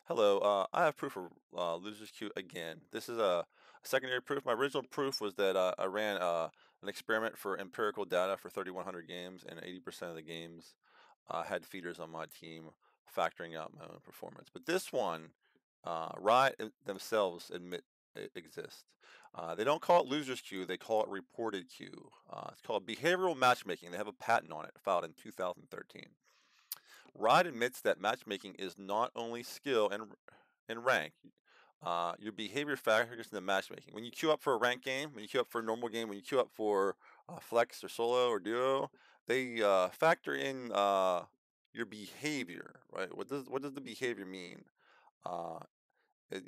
Hello, I have proof of Loserq again. This is a secondary proof. My original proof was that I ran an experiment for empirical data for 3,100 games, and 80% of the games had feeders on my team, factoring out my own performance. But this one, RIOT themselves admit it exists. They don't call it Loserq, they call it reported queue. It's called behavioral matchmaking. They have a patent on it filed in 2013. RIOT admits that matchmaking is not only skill and rank. Your behavior factors in the matchmaking. When you queue up for a rank game, when you queue up for a normal game, when you queue up for flex or solo or duo, they factor in your behavior, right? What does the behavior mean? Uh, it,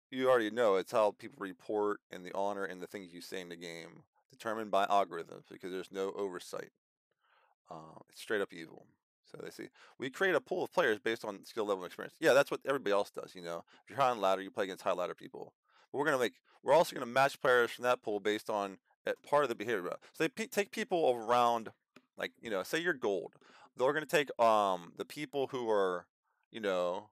you already know it's how people report and the honor and the things you say in the game, determined by algorithms because there's no oversight. It's straight up evil. So they say we create a pool of players based on skill level and experience. Yeah, that's what everybody else does. If you're high on ladder, you play against high ladder people. But we're also gonna match players from that pool based on part of the behavior. So they take people around, like say you're gold. They're gonna take the people who are you know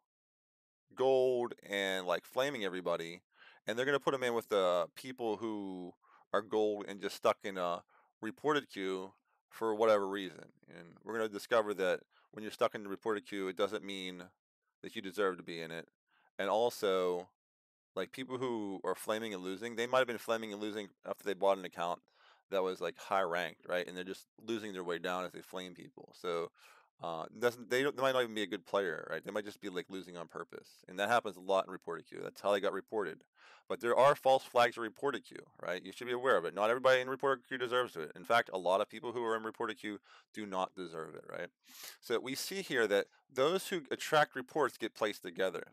gold and like flaming everybody, and they're gonna put them in with the people who are gold and just stuck in a reported queue for whatever reason. And we're gonna discover that when you're stuck in the reported queue, it doesn't mean that you deserve to be in it. And also, like people who are flaming and losing, they might have been flaming and losing after they bought an account that was like high ranked, right? And they're just losing their way down as they flame people. So they might not even be a good player, right? They might just be like losing on purpose, and that happens a lot in reported queue. That's how they got reported. But there are false flags in reported queue, right? You should be aware of it. Not everybody in reported queue deserves it. In fact, a lot of people who are in reported queue do not deserve it, right? So we see here that those who attract reports get placed together.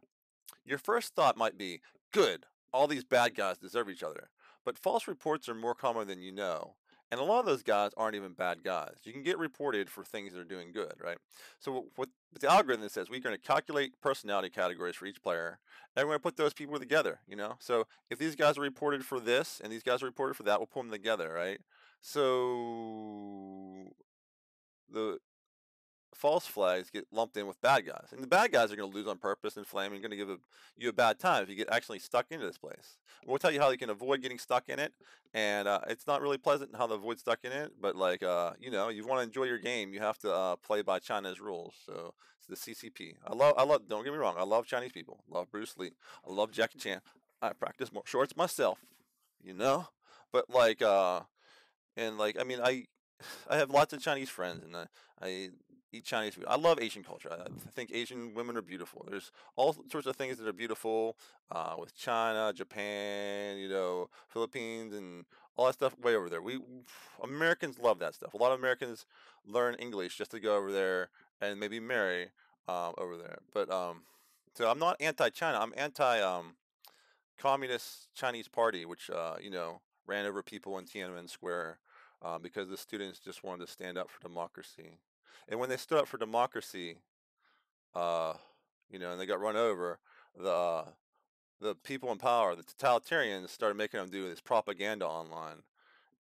Your first thought might be, good, all these bad guys deserve each other. But false reports are more common than you know. And a lot of those guys aren't even bad guys. You can get reported for things that are doing good, right? So what the algorithm says, we're going to calculate personality categories for each player, and we're going to put those people together. So if these guys are reported for this, and these guys are reported for that, we'll put them together, right? So the false flags get lumped in with bad guys, and the bad guys are going to lose on purpose and flame and going to give you a bad time if you get actually stuck into this place. We'll tell you how you can avoid getting stuck in it, and it's not really pleasant how to avoid stuck in it, but like you want to enjoy your game, you have to play by China's rules. So it's the CCP. I love. Don't get me wrong, I love Chinese people. I love Bruce Lee. I love Jackie Chan. I practice more shorts myself, you know, but like and like I have lots of Chinese friends, and I eat Chinese food. I love Asian culture. I think Asian women are beautiful. There's all sorts of things that are beautiful with China, Japan, Philippines, and all that stuff way over there. We Americans love that stuff. A lot of Americans learn English just to go over there and maybe marry over there. But so I'm not anti-China. I'm anti-communist Chinese party, which ran over people in Tiananmen Square because the students just wanted to stand up for democracy. And when they stood up for democracy, uh, and they got run over, the uh, the people in power, the totalitarians, started making them do this propaganda online,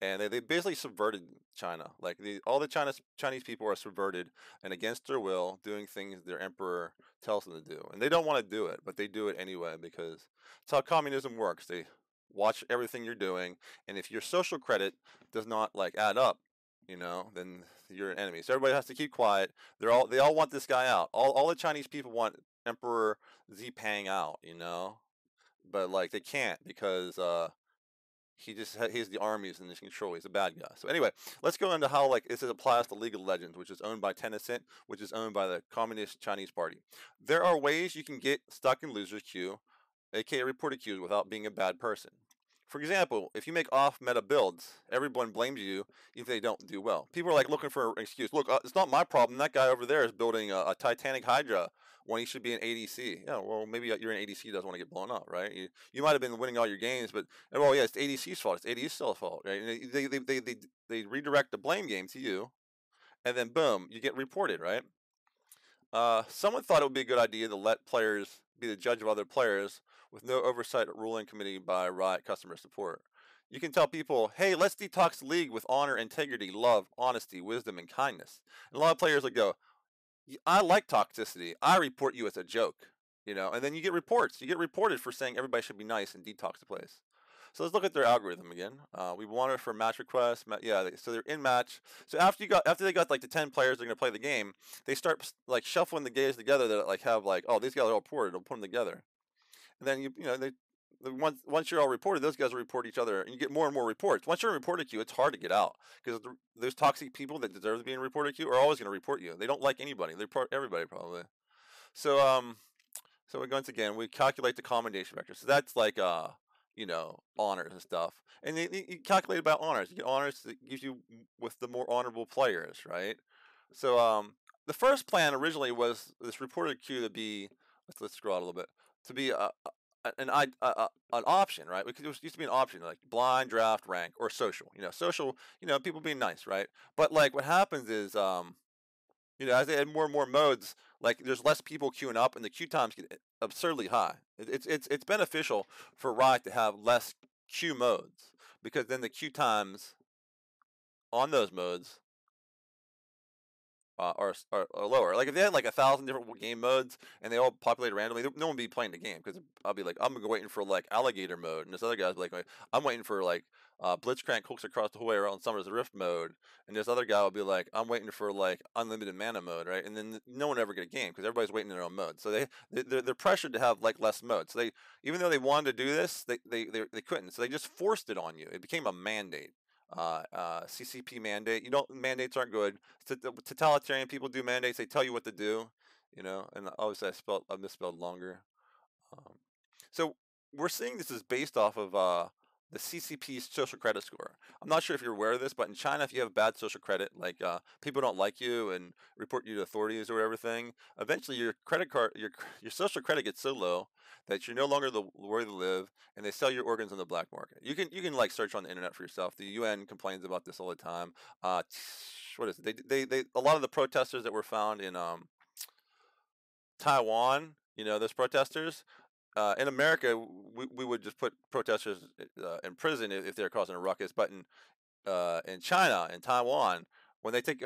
and they basically subverted China. Like all the Chinese people are subverted and against their will, doing things their emperor tells them to do, and they don't want to do it, but they do it anyway because it's how communism works. They watch everything you're doing, and if your social credit does not like add up, then you're an enemy. So everybody has to keep quiet. They all want this guy out. All the Chinese people want Emperor Zipang out, but like they can't because he's the armies in his control. He's a bad guy. So anyway, let's go into how like this applies to League of Legends, which is owned by Tencent, which is owned by the Communist Chinese Party. There are ways you can get stuck in loser's queue, aka reported queues, without being a bad person. For example, if you make off-meta builds, everyone blames you if they don't do well. People are like looking for an excuse. Look, it's not my problem. That guy over there is building a Titanic Hydra when he should be an ADC. Yeah, well, maybe you're an ADC doesn't want to get blown up, right? You might have been winning all your games, but well, yeah, it's ADC's fault. It's ADC's fault, right? And they redirect the blame game to you, and then boom, you get reported, right? Someone thought it would be a good idea to let players be the judge of other players with no oversight ruling committee by RIOT customer support. You can tell people, hey, let's detox the league with honor, integrity, love, honesty, wisdom, and kindness. And a lot of players will go, I like toxicity. I report you as a joke. you know, and then you get reports. You get reported for saying everybody should be nice and detox the place. So let's look at their algorithm again. We want it for match requests. So they're in match. So after they got like the 10 players that are gonna play the game, they start like shuffling the guys together that like have like, oh, these guys are all reported. They'll put them together, and then once you're all reported, those guys will report each other, and you get more and more reports. Once you're in reported queue, it's hard to get out because those toxic people that deserve to be in reported queue are always going to report you. They don't like anybody. They report everybody probably. So once again, we calculate the commendation vector. So that's like honors and stuff. And you calculate about honors. You get honors that gives you with the more honorable players, right? So the first plan originally was this reported queue to be, let's scroll out a little bit, to be an option, right? It used to be an option like blind, draft, rank, or social. Social, people being nice, right? But like what happens is as they add more and more modes, like there's less people queuing up, and the queue times get absurdly high. It's beneficial for RIOT to have less queue modes because then the queue times on those modes are lower. Like if they had like 1,000 different game modes and they all populate randomly, no one would be playing the game because I'll be like, I'm waiting for like alligator mode, and this other guy's like, I'm waiting for like Blitzcrank hooks across the way around Summer's Rift mode, and this other guy will be like, I'm waiting for like unlimited mana mode, right? And then no one ever get a game because everybody's waiting in their own mode. So they're pressured to have like less modes. So even though they wanted to do this, they couldn't. So they just forced it on you. It became a mandate. CCP mandate. Mandates aren't good. Totalitarian people do mandates. They tell you what to do, and obviously I misspelled longer. So we're seeing this is based off of the CCP's social credit score. I'm not sure if you're aware of this, but in China, if you have bad social credit, like people don't like you and report you to authorities or everything, eventually your credit card, your social credit gets so low that you're no longer worthy to live, and they sell your organs on the black market. You can like search on the internet for yourself. The UN complains about this all the time. What is it? They a lot of the protesters that were found in Taiwan, those protesters. In America, we would just put protesters in prison if they're causing a ruckus. But in China and Taiwan, when they take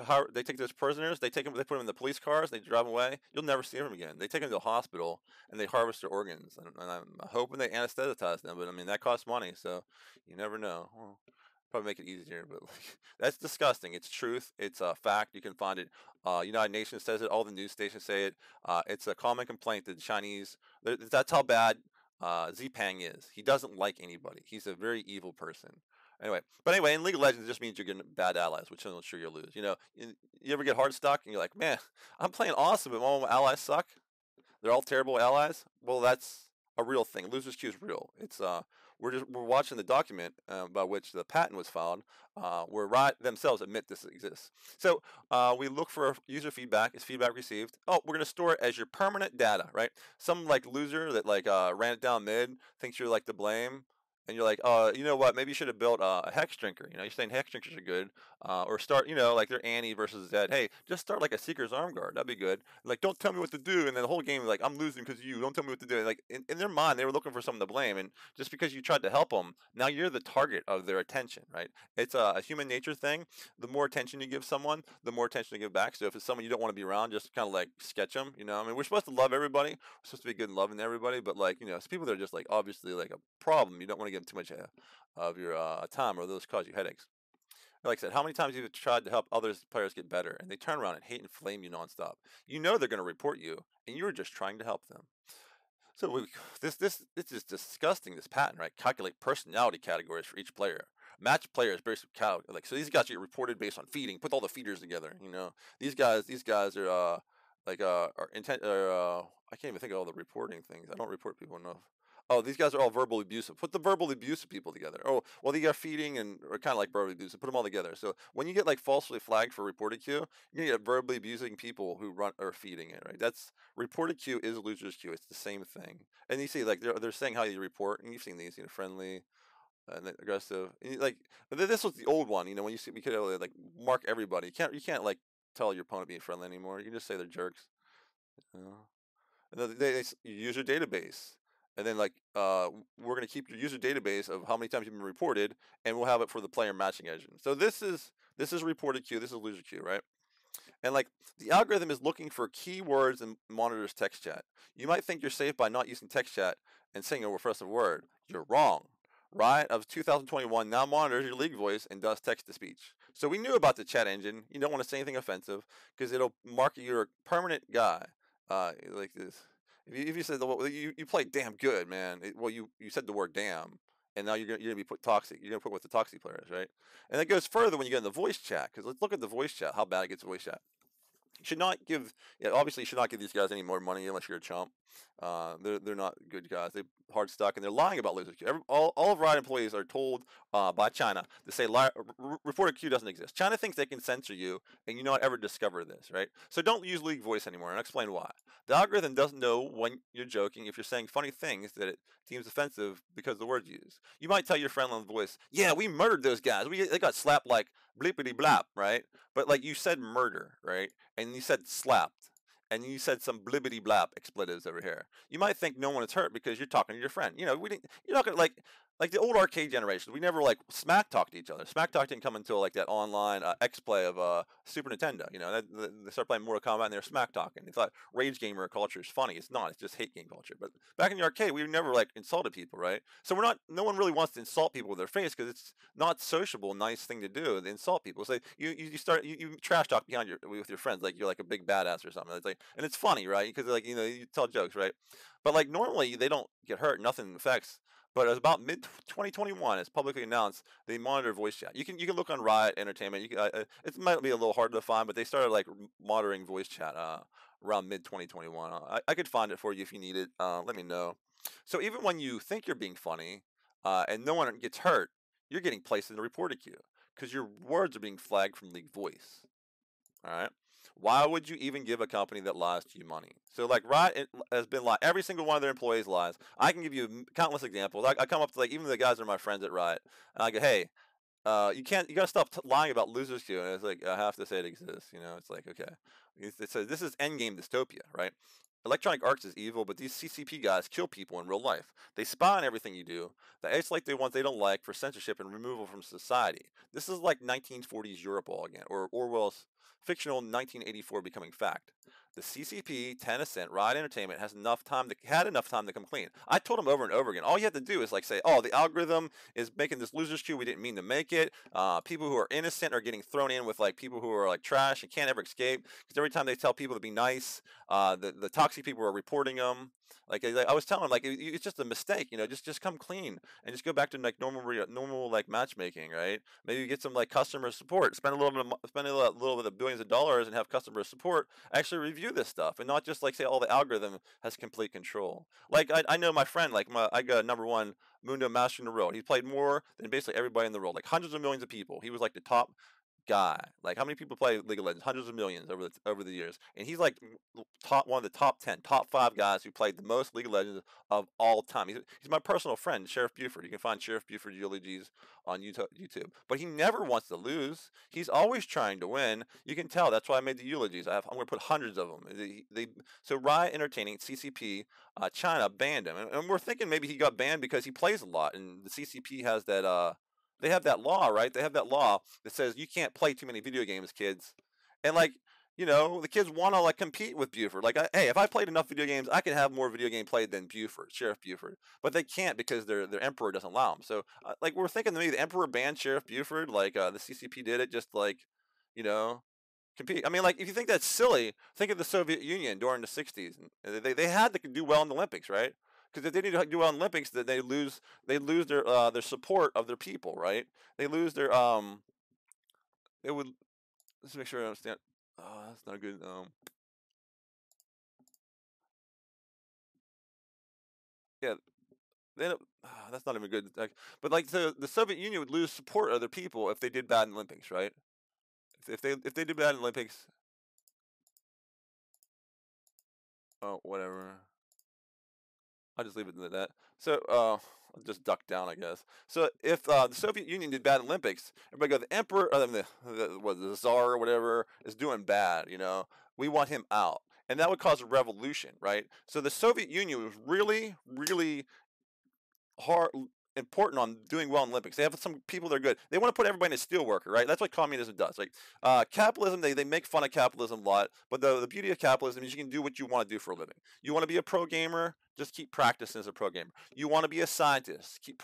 those prisoners, they put them in the police cars, they drive them away. You'll never see them again. They take them to the hospital and they harvest their organs. And I'm hoping they anesthetize them, but I mean that costs money, so you never know. Well, probably make it easier, but like, that's disgusting. It's truth. It's a fact. You can find it. United Nations says it. All the news stations say it. It's a common complaint that the Chinese. That's how bad Zipang is. He doesn't like anybody. He's a very evil person. Anyway, in League of Legends, it just means you're getting bad allies, which I'm sure you'll lose. You ever get hard stuck and you're like, man, I'm playing awesome, but all my allies suck. They're all terrible allies. Well, that's a real thing. Loser's Queue is real. It's we're watching the document by which the patent was filed, where RIOT themselves admit this exists. So we look for user feedback. Is feedback received? Oh, we're gonna store it as your permanent data, right? Some like loser that like ran it down mid thinks you're like to blame. And you're like, you know what? Maybe you should have built a hex drinker. You're saying hex drinkers are good, or start, like they're Annie versus Zed. Hey, just start like a Seeker's Arm Guard. That'd be good. Like, don't tell me what to do. And then the whole game, like, I'm losing because you don't tell me what to do. And like in their mind, they were looking for someone to blame. And just because you tried to help them, now you're the target of their attention, right? It's a human nature thing. The more attention you give someone, the more attention you give back. So if it's someone you don't want to be around, just kind of like sketch them. I mean, we're supposed to love everybody. We're supposed to be good and loving everybody. But like, it's people that are just like obviously like a problem. You don't want to give them too much of your time, or those cause you headaches. Like I said, how many times have you tried to help others players get better, and they turn around and hate and flame you nonstop? You know they're going to report you, and you're just trying to help them. So this is disgusting. This patent, right? Calculate personality categories for each player. Match players based on so these guys get reported based on feeding. Put all the feeders together. These guys are are intent. I can't even think of all the reporting things. I don't report people enough. Oh, these guys are all verbally abusive. Put the verbally abusive people together. Oh, well, they got feeding and or kind of like verbally abusive. Put them all together. So when you get like falsely flagged for reported queue, you're gonna get verbally abusing people who run or feeding it. Right? That's reported queue is loser's queue. It's the same thing. And you see, like they're saying how you report, and you've seen these, friendly and aggressive. And like this was the old one. When you see, we could like mark everybody. You can't like tell your opponent being friendly anymore. You can just say they're jerks. And then they use your database. And then like we're going to keep your user database of how many times you've been reported, and we'll have it for the player matching engine. So this is reported queue. This is loser queue, right? And like the algorithm is looking for keywords and monitors text chat. You might think you're safe by not using text chat and saying a repressive word. You're wrong. Riot of 2021 now monitors your league voice and does text to speech. So we knew about the chat engine. You don't want to say anything offensive because it'll mark you're a permanent guy. Like this. If you said well, you played damn good, man. You said the word damn, and now you're gonna be put toxic. You're gonna put with the toxic players, right? And it goes further when you get in the voice chat. Because let's look at the voice chat. How bad it gets voice chat. You should not give. Yeah, obviously, you should not give these guys any more money unless you're a chump. They're not good guys. They hard stuck and they're lying about Loserq. All of Riot employees are told by China to say reported queue doesn't exist. China thinks they can censor you, and you not ever discover this, right? So don't use League Voice anymore, and I'll explain why. The algorithm doesn't know when you're joking if you're saying funny things that it deems offensive because of the words used. You might tell your friend on the voice, "Yeah, we murdered those guys. They got slapped like bleepity blap," right? But like you said murder, right? And you said slapped, and you said some blibbity blap expletives over here. You might think no one is hurt because you're talking to your friend. You know, we didn't. You're not gonna like the old arcade generation. We never like smack talk to each other. Smack talk didn't come until like that online X play of Super Nintendo. You know, they started playing Mortal Kombat and they're smack talking. They thought rage gamer culture is funny. It's not. It's just hate game culture. But back in the arcade, we never like insulted people, right? So we're not. No one really wants to insult people with their face because it's not sociable, nice thing to do. To insult people. So you trash talk behind with your friends like you're like a big badass or something. It's like and it's funny, right? Because like you tell jokes, right? But like normally they don't get hurt. Nothing affects. But it was about mid 2021. It's publicly announced they monitor voice chat. You can look on Riot Entertainment. It might be a little hard to find, but they started like monitoring voice chat around mid 2021. I could find it for you if you need it. Let me know. So even when you think you're being funny, and no one gets hurt, you're getting placed in the reported queue because your words are being flagged from League Voice. All right. Why would you even give a company that lies to you money? So like Riot has been lying. Every single one of their employees lies. I can give you countless examples. I come up to like even the guys that are my friends at Riot, and I go, hey, you gotta stop lying about Loserq, and it's like I have to say it exists. You know, it's like okay, it says this is endgame dystopia, right? Electronic Arts is evil, but these CCP guys kill people in real life. They spy on everything you do. They isolate the ones they don't like for censorship and removal from society. This is like 1940s Europe all again, or Orwell's fictional 1984 becoming fact. The CCP, Tencent, Riot Entertainment had enough time to come clean. I told them over and over again. All you have to do is like say, "Oh, the algorithm is making this Loserq queue. We didn't mean to make it. People who are innocent are getting thrown in with like people who are like trash and can't ever escape." Because every time they tell people to be nice, the toxic people are reporting them. Like I was telling them, like it's just a mistake. You know, just come clean and just go back to like normal like matchmaking, right? Maybe get some like customer support. Spend a little bit of billions of dollars and have customer support actually review this stuff and not just like say, "Oh, the algorithm has complete control." Like I know my friend, like I got number one Mundo Master in the world. He played more than basically everybody in the world, like hundreds of millions of people. He was like the top guy. Like how many people play League of Legends? Hundreds of millions over the years, and he's like one of the top 10, top 5 guys who played the most League of Legends of all time. He's my personal friend, Sheriff Buford. You can find Sheriff Buford eulogies on YouTube. But he never wants to lose. He's always trying to win. You can tell. That's why I made the eulogies. I'm going to put hundreds of them. So Riot Entertaining CCP China banned him, and we're thinking maybe he got banned because he plays a lot, and the CCP has that. They have that law, right? They have that law that says you can't play too many video games, kids. And like, the kids want to like compete with Buford. Like, hey, if I played enough video games, I could have more video game played than Buford, Sheriff Buford. But they can't because their emperor doesn't allow them. So, like, we're thinking maybe the emperor banned Sheriff Buford, like the CCP did it, just like, you know, compete. I mean, like, if you think that's silly, think of the Soviet Union during the '60s. They had to do well in the Olympics, right? Because if they need to do well in the Olympics, then they lose their support of their people, right? They lose their they would let's make sure I understand. That's not good. Yeah, that's not even good. Like, but like the Soviet Union would lose support of their people if they did bad in the Olympics, right? If they did bad in the Olympics, oh whatever. I'll just leave it at that. So, I'll just duck down, I guess. So, if the Soviet Union did bad in the Olympics, everybody go, the emperor, the czar or whatever, is doing bad. We want him out, and that would cause a revolution, right? So, the Soviet Union was really, really hard. important on doing well in Olympics. They have some people that are good. They want to put everybody in a steel worker, right? That's what communism does. Like capitalism, they make fun of capitalism a lot, but the beauty of capitalism is you can do what you want to do for a living. You want to be a pro gamer, just keep practicing as a pro gamer. You want to be a scientist, keep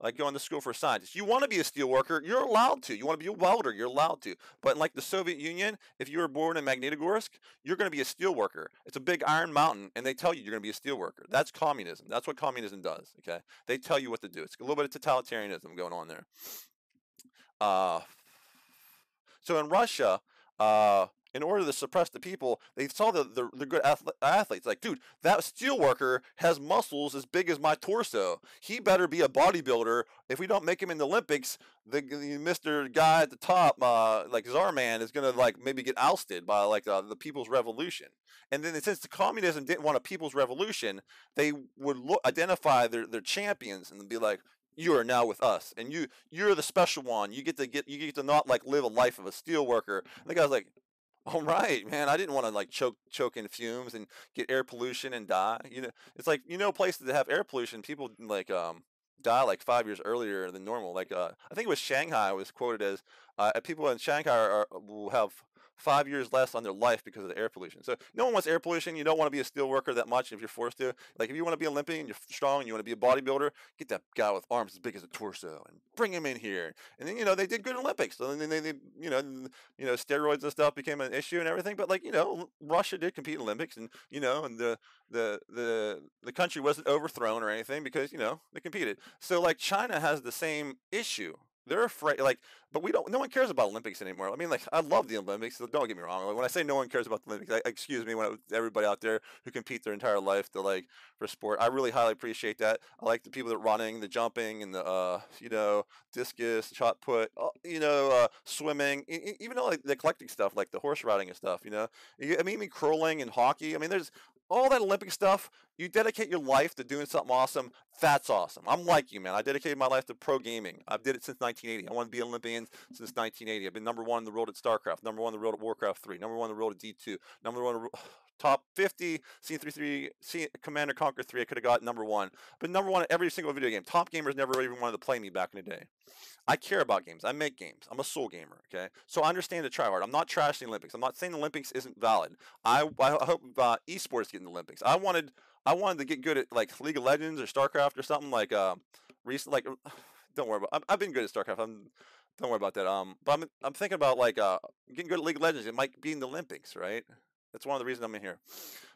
like going to school for a scientist. You want to be a steel worker, you're allowed to. You want to be a welder, you're allowed to. But in like the Soviet Union, if you were born in Magnitogorsk, you're going to be a steel worker. It's a big iron mountain, and they tell you you're going to be a steel worker. That's communism. That's what communism does. Okay, they tell you what to do. It's a little bit of totalitarianism going on there. Uh, so in Russia, in order to suppress the people, they saw the good athletes. Like, dude, that steel worker has muscles as big as my torso. He better be a bodybuilder. If we don't make him in the Olympics, the Mr. guy at the top, like Czarman, is gonna like maybe get ousted by like the People's Revolution. And then since the communism didn't want a People's Revolution, they would identify their champions and be like, you are now with us, and you're the special one. You get to not like live a life of a steel worker. And the guy's like, all right, man. I didn't want to like choke in fumes and get air pollution and die. It's like places that have air pollution, people like die like 5 years earlier than normal. Like I think it was Shanghai was quoted as people in Shanghai will have 5 years less on their life because of the air pollution. So no one wants air pollution. You don't want to be a steel worker that much if you're forced to. Like if you want to be Olympian, you're strong, and you want to be a bodybuilder, get that guy with arms as big as a torso and bring him in here. And then they did good Olympics. So then they steroids and stuff became an issue and everything. But like Russia did compete in Olympics, and and the country wasn't overthrown or anything because they competed. So like China has the same issue. They're afraid, like, but no one cares about Olympics anymore. I mean, like, I love the Olympics, so don't get me wrong. Like, when I say no one cares about the Olympics, excuse me, everybody out there who compete their entire life for sport, I really highly appreciate that. I like the people that are running, the jumping, and the, discus, shot put, swimming, even though, like, the eclectic stuff, like the horse riding and stuff, I mean, even curling and hockey. I mean, there's all that Olympic stuff. You dedicate your life to doing something awesome. That's awesome. I'm like you, man. I dedicated my life to pro gaming. I've did it since 1980. I want to be an Olympian since 1980. I've been number one in the world at StarCraft, number one in the world at Warcraft 3, number one in the world at D2, number one in the top 50 C3 Commander Conquer 3. I could have got number one, but number one in every single video game. Top gamers never even wanted to play me back in the day. I care about games. I make games. I'm a soul gamer. Okay, so I understand the try hard. I'm not trashing the Olympics. I'm not saying the Olympics isn't valid. I hope esports get in the Olympics. I wanted to get good at like League of Legends or StarCraft or something like recent like. Don't worry about. I've been good at StarCraft. Don't worry about that. But I'm thinking about like getting good at League of Legends. It might be in the Olympics, right? That's one of the reasons I'm in here.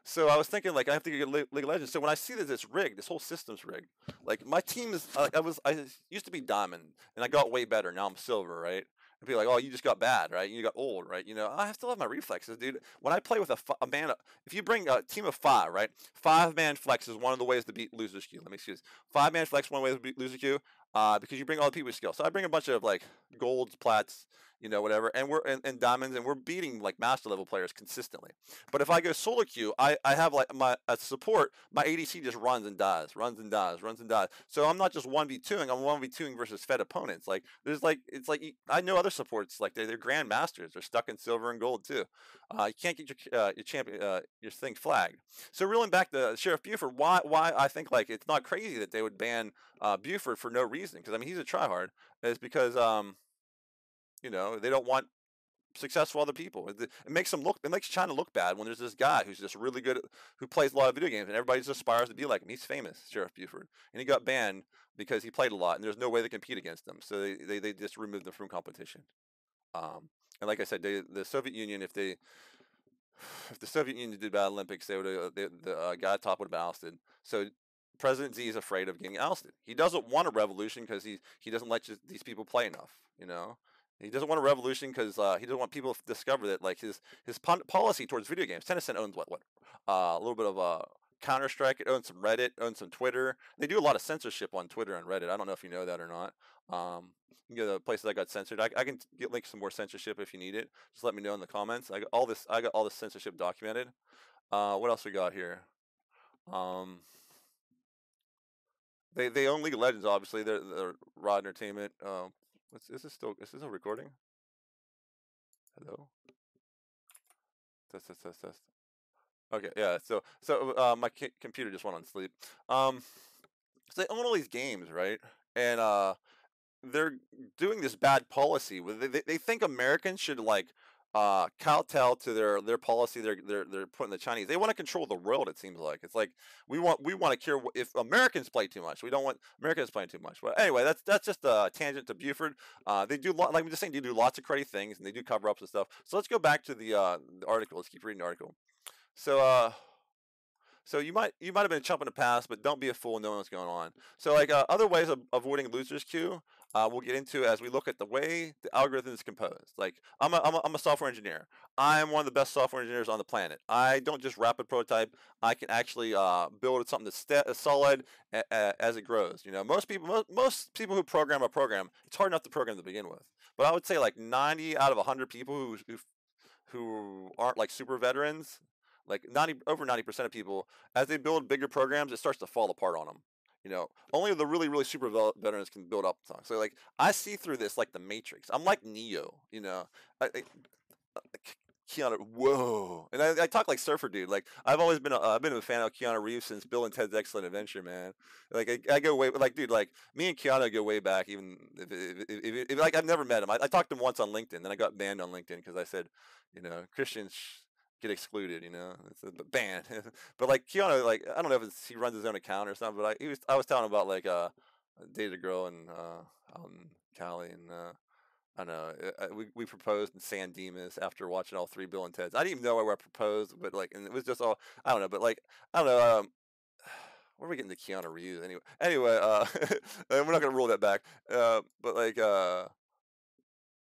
So I was thinking like I have to get League of Legends. So when I see that it's rigged, this whole system's rigged. Like my team is, I used to be diamond and I got way better. Now I'm silver, right? And people are like, oh, you just got bad, right? You got old, right? I still have my reflexes, dude. When I play with a man, if you bring a team of 5, right? 5-man flex is one of the ways to beat Loserq. Let me excuse. 5-man flex one way to beat Loserq. Because you bring all the people with skill. So I bring a bunch of like golds, plats, whatever, and we're and diamonds, and we're beating like master level players consistently. But if I go solo queue, I have like my support, my ADC just runs and dies, runs and dies, runs and dies. So I'm not just 1v2ing, I'm 1v2ing versus fed opponents. Like there's like it's like I know other supports like they're grandmasters, they're stuck in silver and gold too. You can't get your champion your thing flagged. So reeling back to Sheriff Buford, why I think like it's not crazy that they would ban Buford for no reason, because I mean he's a tryhard, is because they don't want successful other people. It makes China look bad when there's this guy who's just really good who plays a lot of video games and everybody just aspires to be like him. He's famous, Sheriff Buford, and he got banned because he played a lot and there's no way to compete against him, so they just removed him from competition. And like I said, the Soviet Union, if the Soviet Union did bad Olympics, they would the guy top would have been ousted. So President Z is afraid of getting ousted. He doesn't want a revolution because he doesn't let these people play enough. He doesn't want a revolution because he doesn't want people to discover that like his policy towards video games. Tencent owns what a little bit of Counter-Strike. It owns some Reddit, owns some Twitter. They do a lot of censorship on Twitter and Reddit. I don't know if you know that or not. You can go to the places I got censored. I can get links some more censorship if you need it. Just let me know in the comments. I got all this censorship documented. What else we got here? They own League of Legends, obviously. They're RIOT Entertainment. Is this still recording? Hello? Test. Okay, yeah. So my computer just went on sleep. So they own all these games, right? And they're doing this bad policy. They think Americans should like kowtow to their policy. They're putting the Chinese. They want to control the world. It seems like it's like we want to cure if Americans play too much. We don't want Americans playing too much. But anyway, that's just a tangent to Buford. They do like I'm just saying they do lots of cruddy things and they do cover ups and stuff. So let's go back to the article. Let's keep reading the article. So so you might have been chumping the past, but don't be a fool knowing what's going on. So like other ways of avoiding losers queue, we'll get into as we look at the way the algorithm is composed. Like I'm a software engineer. I'm one of the best software engineers on the planet. I don't just rapid prototype. I can actually build something that's solid as it grows. You know, most people who program a program, it's hard enough to program to begin with. But I would say like 90 out of 100 people who aren't like super veterans, like over 90% of people, as they build bigger programs, it starts to fall apart on them. You know, only the really super veterans can build up songs. So like I see through this like the Matrix. I'm like Neo. You know, Keanu, whoa, and I talk like Surfer Dude. Like I've been a fan of Keanu Reeves since Bill and Ted's Excellent Adventure, man. Like I go way like dude, like me and Keanu go way back. Even if like I've never met him. I talked to him once on LinkedIn, then I got banned on LinkedIn because I said, you know, Christians get excluded. You know, it's a ban. But like Keanu, like I don't know if he runs his own account or something. But I was telling him about like dated a girl in out in Cali and. I know. We proposed in San Dimas after watching all three Bill and Ted's. I didn't even know where I proposed, but like, and it was just all I don't know. But like, I don't know. Where are we getting the Keanu Reeves anyway? We're not gonna rule that back. But like,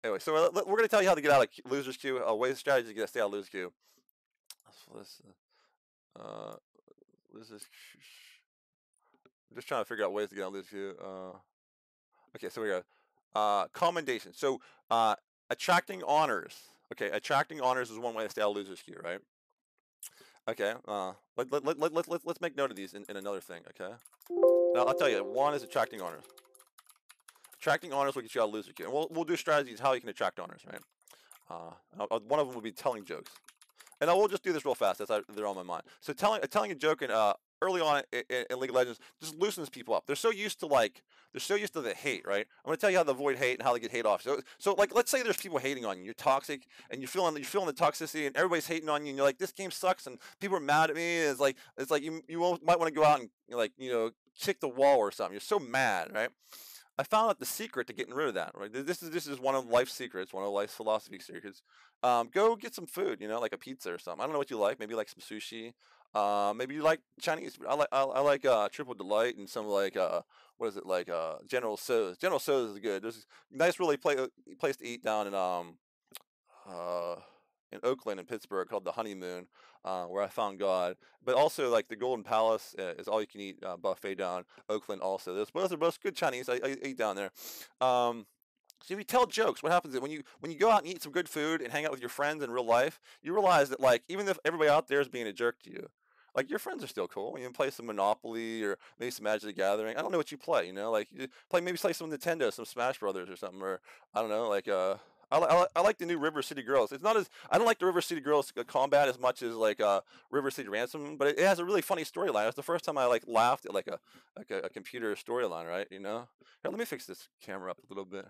anyway, so we're gonna tell you how to get out of losers queue. Ways strategy to get stay out of losers queue. Uh, losers. I'm just trying to figure out ways to get out of losers queue. Okay, so we go. Commendation. So attracting honors. Okay, attracting honors is one way to stay out of losers queue, right? Okay. Let's make note of these in another thing. Okay. Now I'll tell you. One is attracting honors. Attracting honors will get you out of loser queue. And we'll do strategies how you can attract honors, right? One of them will be telling jokes. And we'll just do this real fast. They're on my mind. So telling a joke in early on in League of Legends just loosens people up. They're so used to the hate, right? I'm gonna tell you how to avoid hate and how to get hate off. So like let's say there's people hating on you. You're toxic and you're feeling the toxicity and everybody's hating on you and you're like this game sucks and people are mad at me. It's like you might want to go out and like kick the wall or something. You're so mad, right? I found out the secret to getting rid of that. Right, this is one of life's secrets, one of life's philosophy secrets. Go get some food, like a pizza or something. I don't know what you like. Maybe you like some sushi. Maybe you like Chinese food. I like Triple Delight and some like what is it like General Tso's. General Tso's is good. There's a nice really place to eat down in Oakland and Pittsburgh called the Honeymoon, where I found God. But also like the Golden Palace is all you can eat buffet down Oakland. Also, those are both good Chinese. I eat down there. So if you tell jokes, what happens is when you go out and eat some good food and hang out with your friends in real life, you realize that like even if everybody out there is being a jerk to you, like your friends are still cool. You can play some Monopoly or maybe some Magic the Gathering. I don't know what you play. Like you play some Nintendo, some Smash Brothers or something, or I don't know like I like the new River City Girls. It's not as I don't like the River City Girls combat as much as like River City Ransom, but it has a really funny storyline. It's the first time I like laughed at like a computer storyline, right? Here, let me fix this camera up a little bit.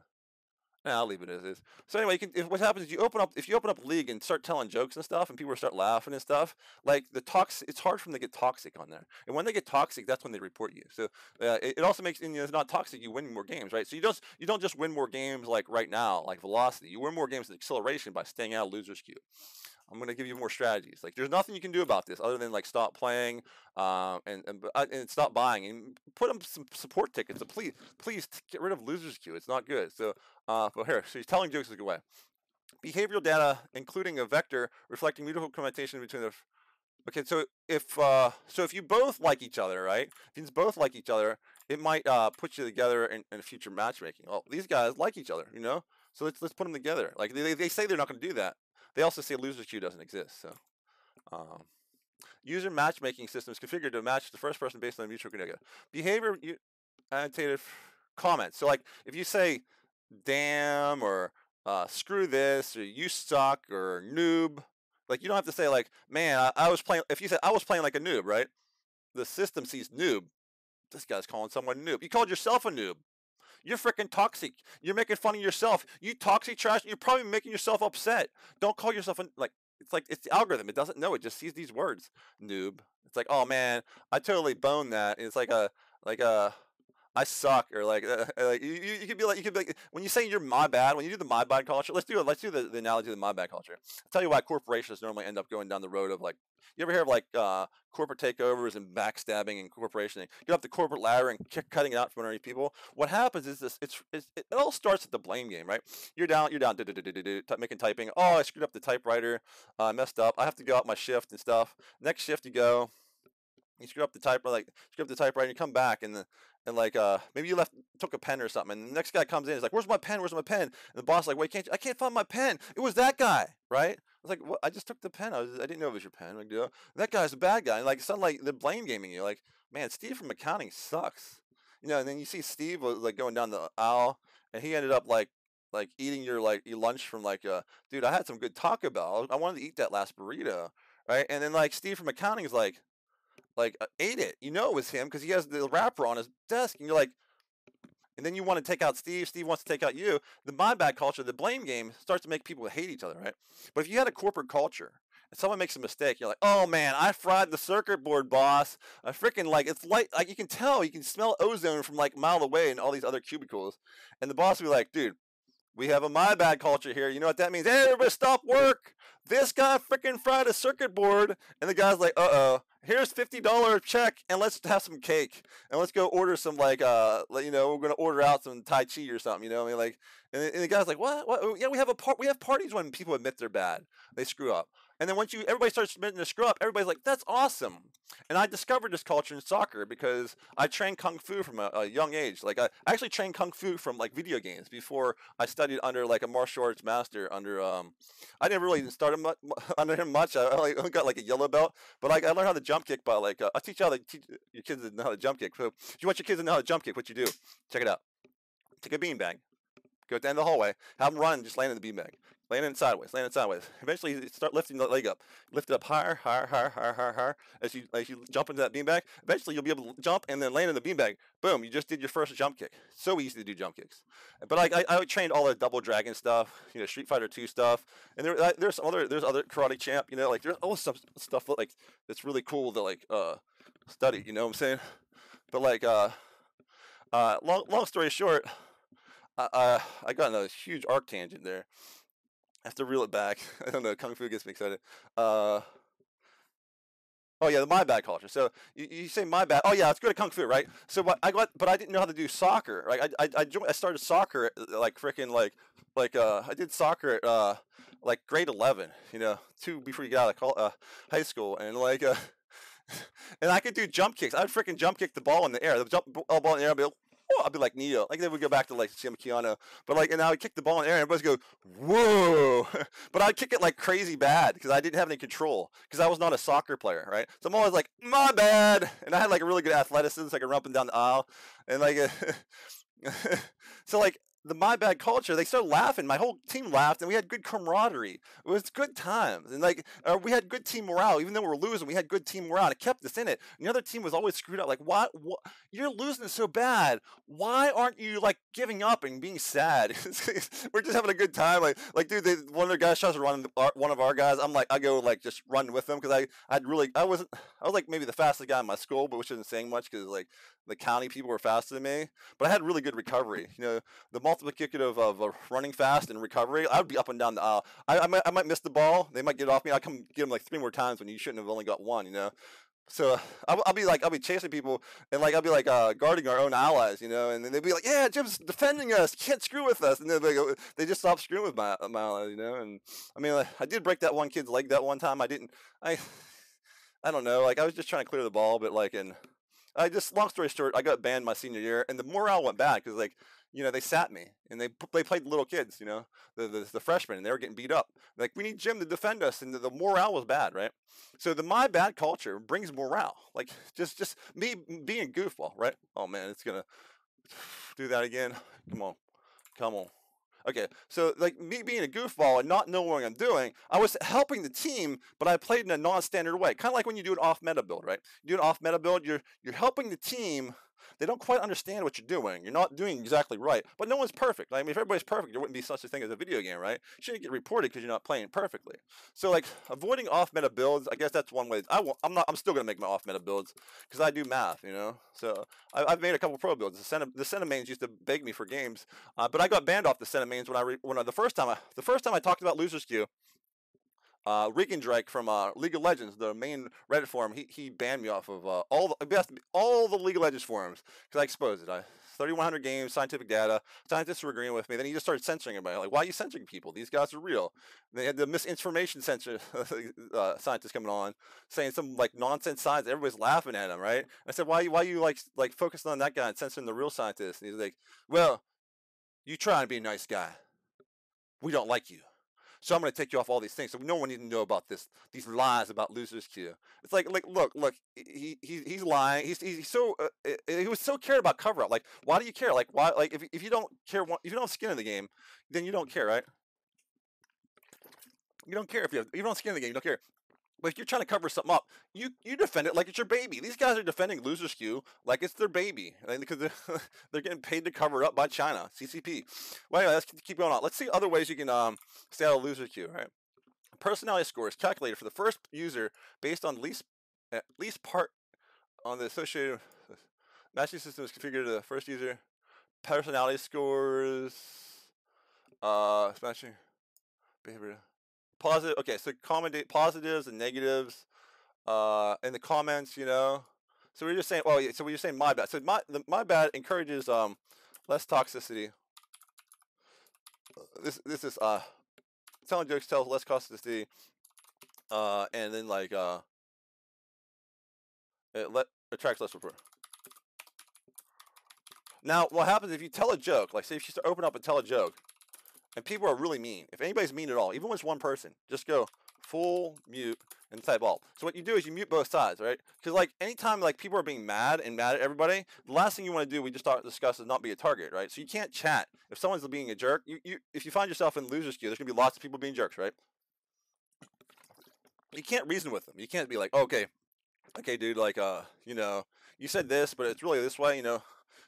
Nah, I'll leave it as is. So anyway, what happens is if you open up League and start telling jokes and stuff, and people start laughing and stuff, like it's hard for them to get toxic on there. And when they get toxic, that's when they report you. So it also makes it's not toxic. You win more games, right? So you don't just win more games like right now, like velocity. You win more games with acceleration by staying out of losers queue. I'm going to give you more strategies. Like, there's nothing you can do about this other than like stop playing, and stop buying and put them some support tickets. So please get rid of losers queue. It's not good. So, but here, so he's telling jokes is a good way. Behavioral data, including a vector reflecting mutual commendation between the. Okay, so if you both like each other, right? If you both like each other, it might put you together in future matchmaking. Well, these guys like each other, So let's put them together. Like they say they're not going to do that. They also say loser queue doesn't exist. So, user matchmaking systems configured to match the first person based on mutual connection. Behavior annotated comments. So like if you say damn or screw this or you suck or noob, like you don't have to say like man I was playing. If you say I was playing like a noob, right? The system sees noob. this guy's calling someone a noob. You called yourself a noob. You're freaking toxic. You're making fun of yourself. You toxic trash. You're probably making yourself upset. Don't call yourself it's the algorithm. It doesn't know. It just sees these words. Noob. It's like, oh man, I totally boned that. And it's like a I suck, or like you could be like when you say you're my bad, when you do the my bad culture, let's do the analogy of the my bad culture. I'll tell you why corporations normally end up going down the road of like, you ever hear of like corporate takeovers and backstabbing and corporation? Get up the corporate ladder and cutting it out from underneath people. What happens is it all starts at the blame game, right? You're down making typing. Oh, I screwed up the typewriter, I messed up. I have to go out my shift and stuff. Next shift you go. You screw up the typewriter, and you come back, and maybe you took a pen or something, and the next guy comes in, he's like, "Where's my pen? Where's my pen?" And the boss is like, "Wait, I can't find my pen. It was that guy, right?" I was like, "What? I just took the pen. I didn't know it was your pen." Like, that guy's a bad guy, and like, suddenly like, they're blame gaming you. Like, man, Steve from accounting sucks, And then you see Steve was like going down the aisle, and he ended up like eating your lunch from dude, I had some good Taco Bell. I wanted to eat that last burrito, right? And then like Steve from accounting is like ate it. You know it was him because he has the wrapper on his desk, and you're like, and then you want to take out Steve. Steve wants to take out you. The my bad culture, the blame game, starts to make people hate each other, right? But if you had a corporate culture and someone makes a mistake, you're like, oh man, I fried the circuit board, boss. I freaking it's like you can tell, you can smell ozone from like a mile away in all these other cubicles, and the boss will be like, dude, we have a my bad culture here. You know what that means? Hey, everybody stop work. This guy freaking fried a circuit board. And the guy's like, uh-oh, here's $50 check, and let's have some cake. And let's go order some, we're going to order out some Tai Chi or something, I mean, and the guy's like, what? Yeah, we have parties when people admit they're bad. They screw up. And then once everybody starts admitting to screw up, everybody's like, that's awesome. And I discovered this culture in soccer because I trained Kung Fu from a young age. Like, I actually trained Kung Fu from, video games before I studied under, a martial arts master under, I never really started under him much. I only got, a yellow belt. But, I learned how to jump kick by, I teach you how to teach your kids to know how to jump kick. So, if you want your kids to know how to jump kick, what you do, check it out. Take a beanbag. Go to the end of the hallway. Have them run and just land in the beanbag. Land it sideways. Eventually, you start lifting the leg up. Lift it up higher. As you jump into that beanbag, eventually you'll be able to jump and then land in the beanbag. Boom! You just did your first jump kick. So easy to do jump kicks. But I trained all the double dragon stuff, Street Fighter 2 stuff, and there's other karate champ, there's all stuff that's really cool to study. You know what I'm saying? But long story short, I got in a huge arc tangent there. I have to reel it back. I don't know. Kung Fu gets me excited. Oh yeah, the my bad culture. So you say my bad. Oh yeah, let's go to Kung Fu, right? So but I didn't know how to do soccer. Right? I started soccer at I did soccer at grade 11. Before you got out of high school, and and I could do jump kicks. I'd freaking jump kick the ball in the air. The ball in the air. I'd be like Neo. Then we go back to Jim Keanu. But and I would kick the ball in the air and everybody go, whoa. But I'd kick it crazy bad because I didn't have any control because I was not a soccer player, right? So I'm always like, my bad. And I had a really good athleticism, so I could run up and down the aisle. And so the my bad culture, they started laughing. My whole team laughed, and we had good camaraderie. It was good times, and we had good team morale. Even though we were losing, we had good team morale. And it kept us in it. And the other team was always screwed up. What? You're losing so bad. Why aren't you giving up and being sad? We're just having a good time. Dude, one of the guys tries to run one of our guys. I'm I go just run with them because I was maybe the fastest guy in my school, but which isn't saying much because the county people were faster than me. But I had really good recovery. The multiplicative of running fast and recovery, I would be up and down the aisle. I might miss the ball. They might get it off me. I come get them 3 more times when you shouldn't have only got one. So I'll be chasing people, and I'll be guarding our own allies, and then they'd be like, yeah, Jim's defending us. You can't screw with us. And then they just stopped screwing with my allies, And I mean, I did break that one kid's leg that one time. I don't know. I was just trying to clear the ball, but long story short, I got banned my senior year, and the morale went bad because they sat me, and they played the little kids, the freshmen, and they were getting beat up. We need Jim to defend us, and the morale was bad, right? So the my bad culture brings morale, just me being a goofball, right? Oh man, it's gonna do that again. Come on. Okay, so me being a goofball and not knowing what I'm doing, I was helping the team, but I played in a non-standard way. Kind of like when you do an off-meta build, right? You do an off-meta build, you're helping the team, they don't quite understand what you're doing. You're not doing exactly right, but no one's perfect. I mean, if everybody's perfect, there wouldn't be such a thing as a video game, right? You shouldn't get reported because you're not playing perfectly. So like avoiding off meta builds, I guess that's one way. I'm still gonna make my off meta builds because I do math, you know. So I've made a couple pro builds. The Senna mains used to beg me for games, but I got banned off the Senna mains the first time I talked about Loserq. Regan Drake from League of Legends, the main Reddit forum, he banned me off of all the League of Legends forums because I exposed it. 3,100 games, scientific data. Scientists were agreeing with me. Then he just started censoring everybody. Like, why are you censoring people? These guys are real. They had the misinformation censor scientists coming on, saying some like nonsense science. Everybody's laughing at him, right? And I said, why you like focusing on that guy and censoring the real scientists? And he's like, well, you try and be a nice guy. We don't like you. So I'm going to take you off all these things. So no one needs to know about these lies about Loserq. It's like look, he's lying. He's so he was so cared about cover up. Like, why do you care? Like, why? Like, if you don't care, if you don't have skin in the game, then you don't care, right? You don't care if you don't have skin in the game. You don't care. But if you're trying to cover something up, you defend it like it's your baby. These guys are defending Loserq like it's their baby, because they're getting paid to cover it up by China, CCP. Well, anyway, let's keep going on. Let's see other ways you can stay out of Loserq, right? Personality score is calculated for the first user based on least part on the associated matching system is configured to the first user. Personality scores, smashing behavior. Positive. Okay, so commentate positives and negatives in the comments, you know. So we're just saying, well, so we're just saying my bad. So my bad encourages less toxicity. This is telling jokes tells less toxicity, and then like it attracts less report. Now, what happens if you tell a joke? Like, say if you open up and tell a joke, and people are really mean. If anybody's mean at all, even when it's one person, just go full mute and type alt. So what you do is you mute both sides, right? Because like anytime like people are being mad at everybody, the last thing you want to do, we just discussed, is not be a target, right? So you can't chat. If someone's being a jerk, if you find yourself in Loserq, there's gonna be lots of people being jerks, right? You can't reason with them. You can't be like, okay, dude, like you know, you said this, but it's really this way, you know.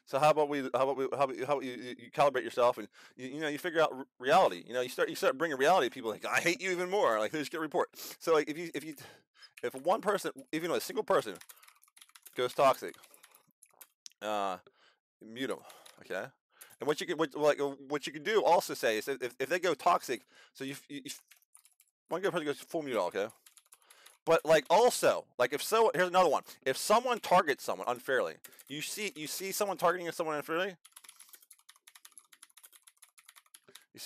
So how about you calibrate yourself and you figure out reality. You know, you start bringing reality to people. Like, I hate you even more. Like, they just get a report. So like if one person, even a single person, goes toxic, mute them. Okay. And what you can do also say is if they go toxic, so you one good person goes full mute all, okay. But like also, like here's another one. If someone targets someone unfairly, you see someone targeting someone unfairly.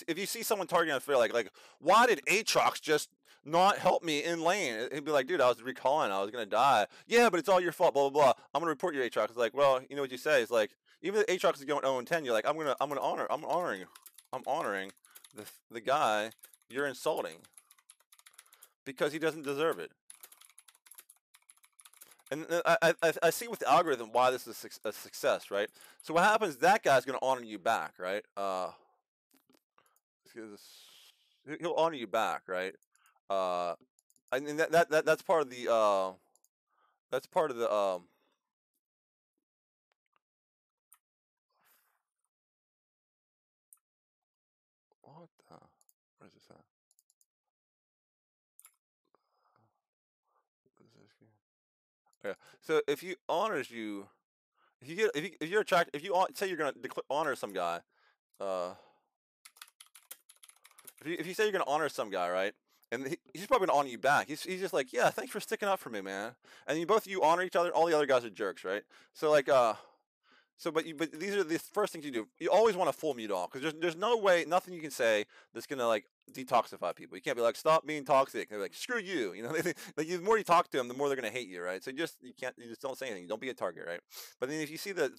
If you see someone targeting unfairly, like why did Aatrox just not help me in lane? He'd be like, dude, I was recalling, I was gonna die. Yeah, but it's all your fault. Blah blah blah. I'm gonna report your Aatrox. It's like, well, you know what you say? It's like even if Aatrox is going 0-10, you're like, I'm honoring the guy you're insulting because he doesn't deserve it. And I see with the algorithm why this is a success, right? So what happens? That guy's going to honor you back, right? He'll honor you back, right? I mean that's part of the what the where's this at? Yeah. So if he honors you, if you're attracted, say you're gonna honor some guy, if you say you're gonna honor some guy, right, and he's probably gonna honor you back. He's just like, yeah, thanks for sticking up for me, man. And you honor each other. All the other guys are jerks, right? So like but these are the first things you do. You always want to full mute all because there's no way, nothing you can say that's gonna like detoxify people. You can't be like, stop being toxic. They're like, screw you. You know, like the more you talk to them, the more they're gonna hate you, right? So you just don't say anything. Don't be a target, right? But then if you see that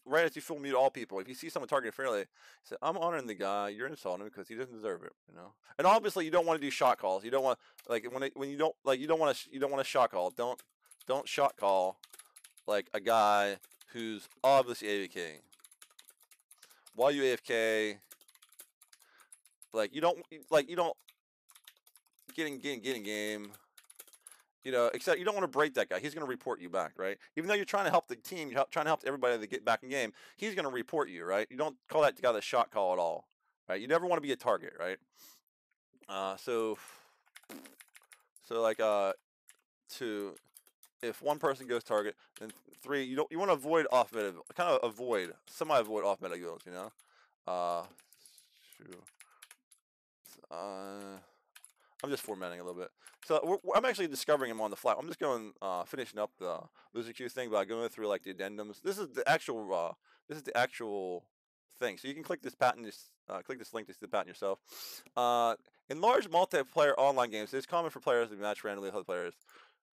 right as you full mute all people, if you see someone targeted fairly, say, I'm honoring the guy. You're insulting him because he doesn't deserve it, you know. And obviously you don't want to do shot calls. You don't want when you don't want to shot call. Don't shot call like a guy who's obviously AFK. While you AFK, you don't get in game. You know, except you don't want to break that guy. He's going to report you back, right? Even though you're trying to help the team, you're trying to help everybody to get back in game. He's going to report you, right? You don't call that guy the shot call at all, right? You never want to be a target, right? So like to if one person goes target, then 3 you want to avoid off meta, kind of semi-avoid off meta goals, you know. Shoot. I'm just formatting a little bit. So I'm actually discovering him on the fly. I'm just going finishing up the Loserq thing by going through like the addendums. This is the actual thing. So you can click this patent, click this link to see the patent yourself. In large multiplayer online games, it's common for players to match randomly with other players.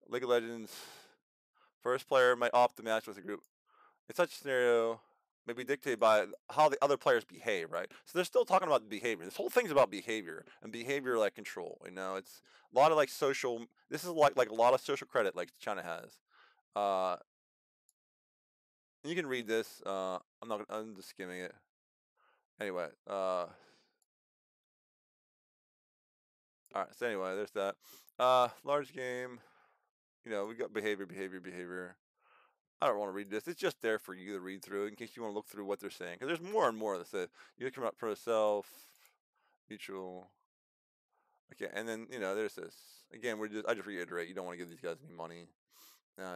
League of Legends, first player might opt to match with a group. In such a scenario, may be dictated by how the other players behave, right? So they're still talking about behavior. This whole thing's about behavior and behavior like control. You know, it's a lot of like social. This is like a lot of social credit like China has. You can read this. I'm just skimming it. Anyway. All right. So anyway, there's that. Large game. You know, we got behavior. I don't want to read this. It's just there for you to read through in case you want to look through what they're saying. Because there's more and more that say you come up pro self, mutual. Okay, and then you know there's this. Again, I just reiterate, you don't want to give these guys any money.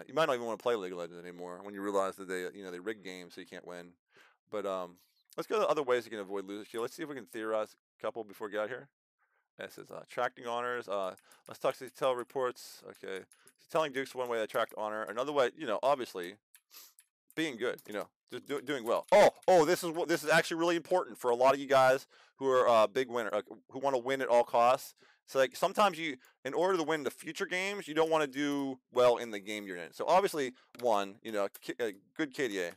You might not even want to play League of Legends anymore when you realize that they rig games so you can't win. But let's go to other ways you can avoid Loserq. Let's see if we can theorize a couple before we get out here. It says attracting honors. Let's talk to tell reports. Okay, so telling Dukes one way to attract honor. Another way, obviously, being good. Just doing well. This is actually really important for a lot of you guys who are big winner, who want to win at all costs. So like sometimes in order to win the future games, you don't want to do well in the game you're in. So obviously, good KDA.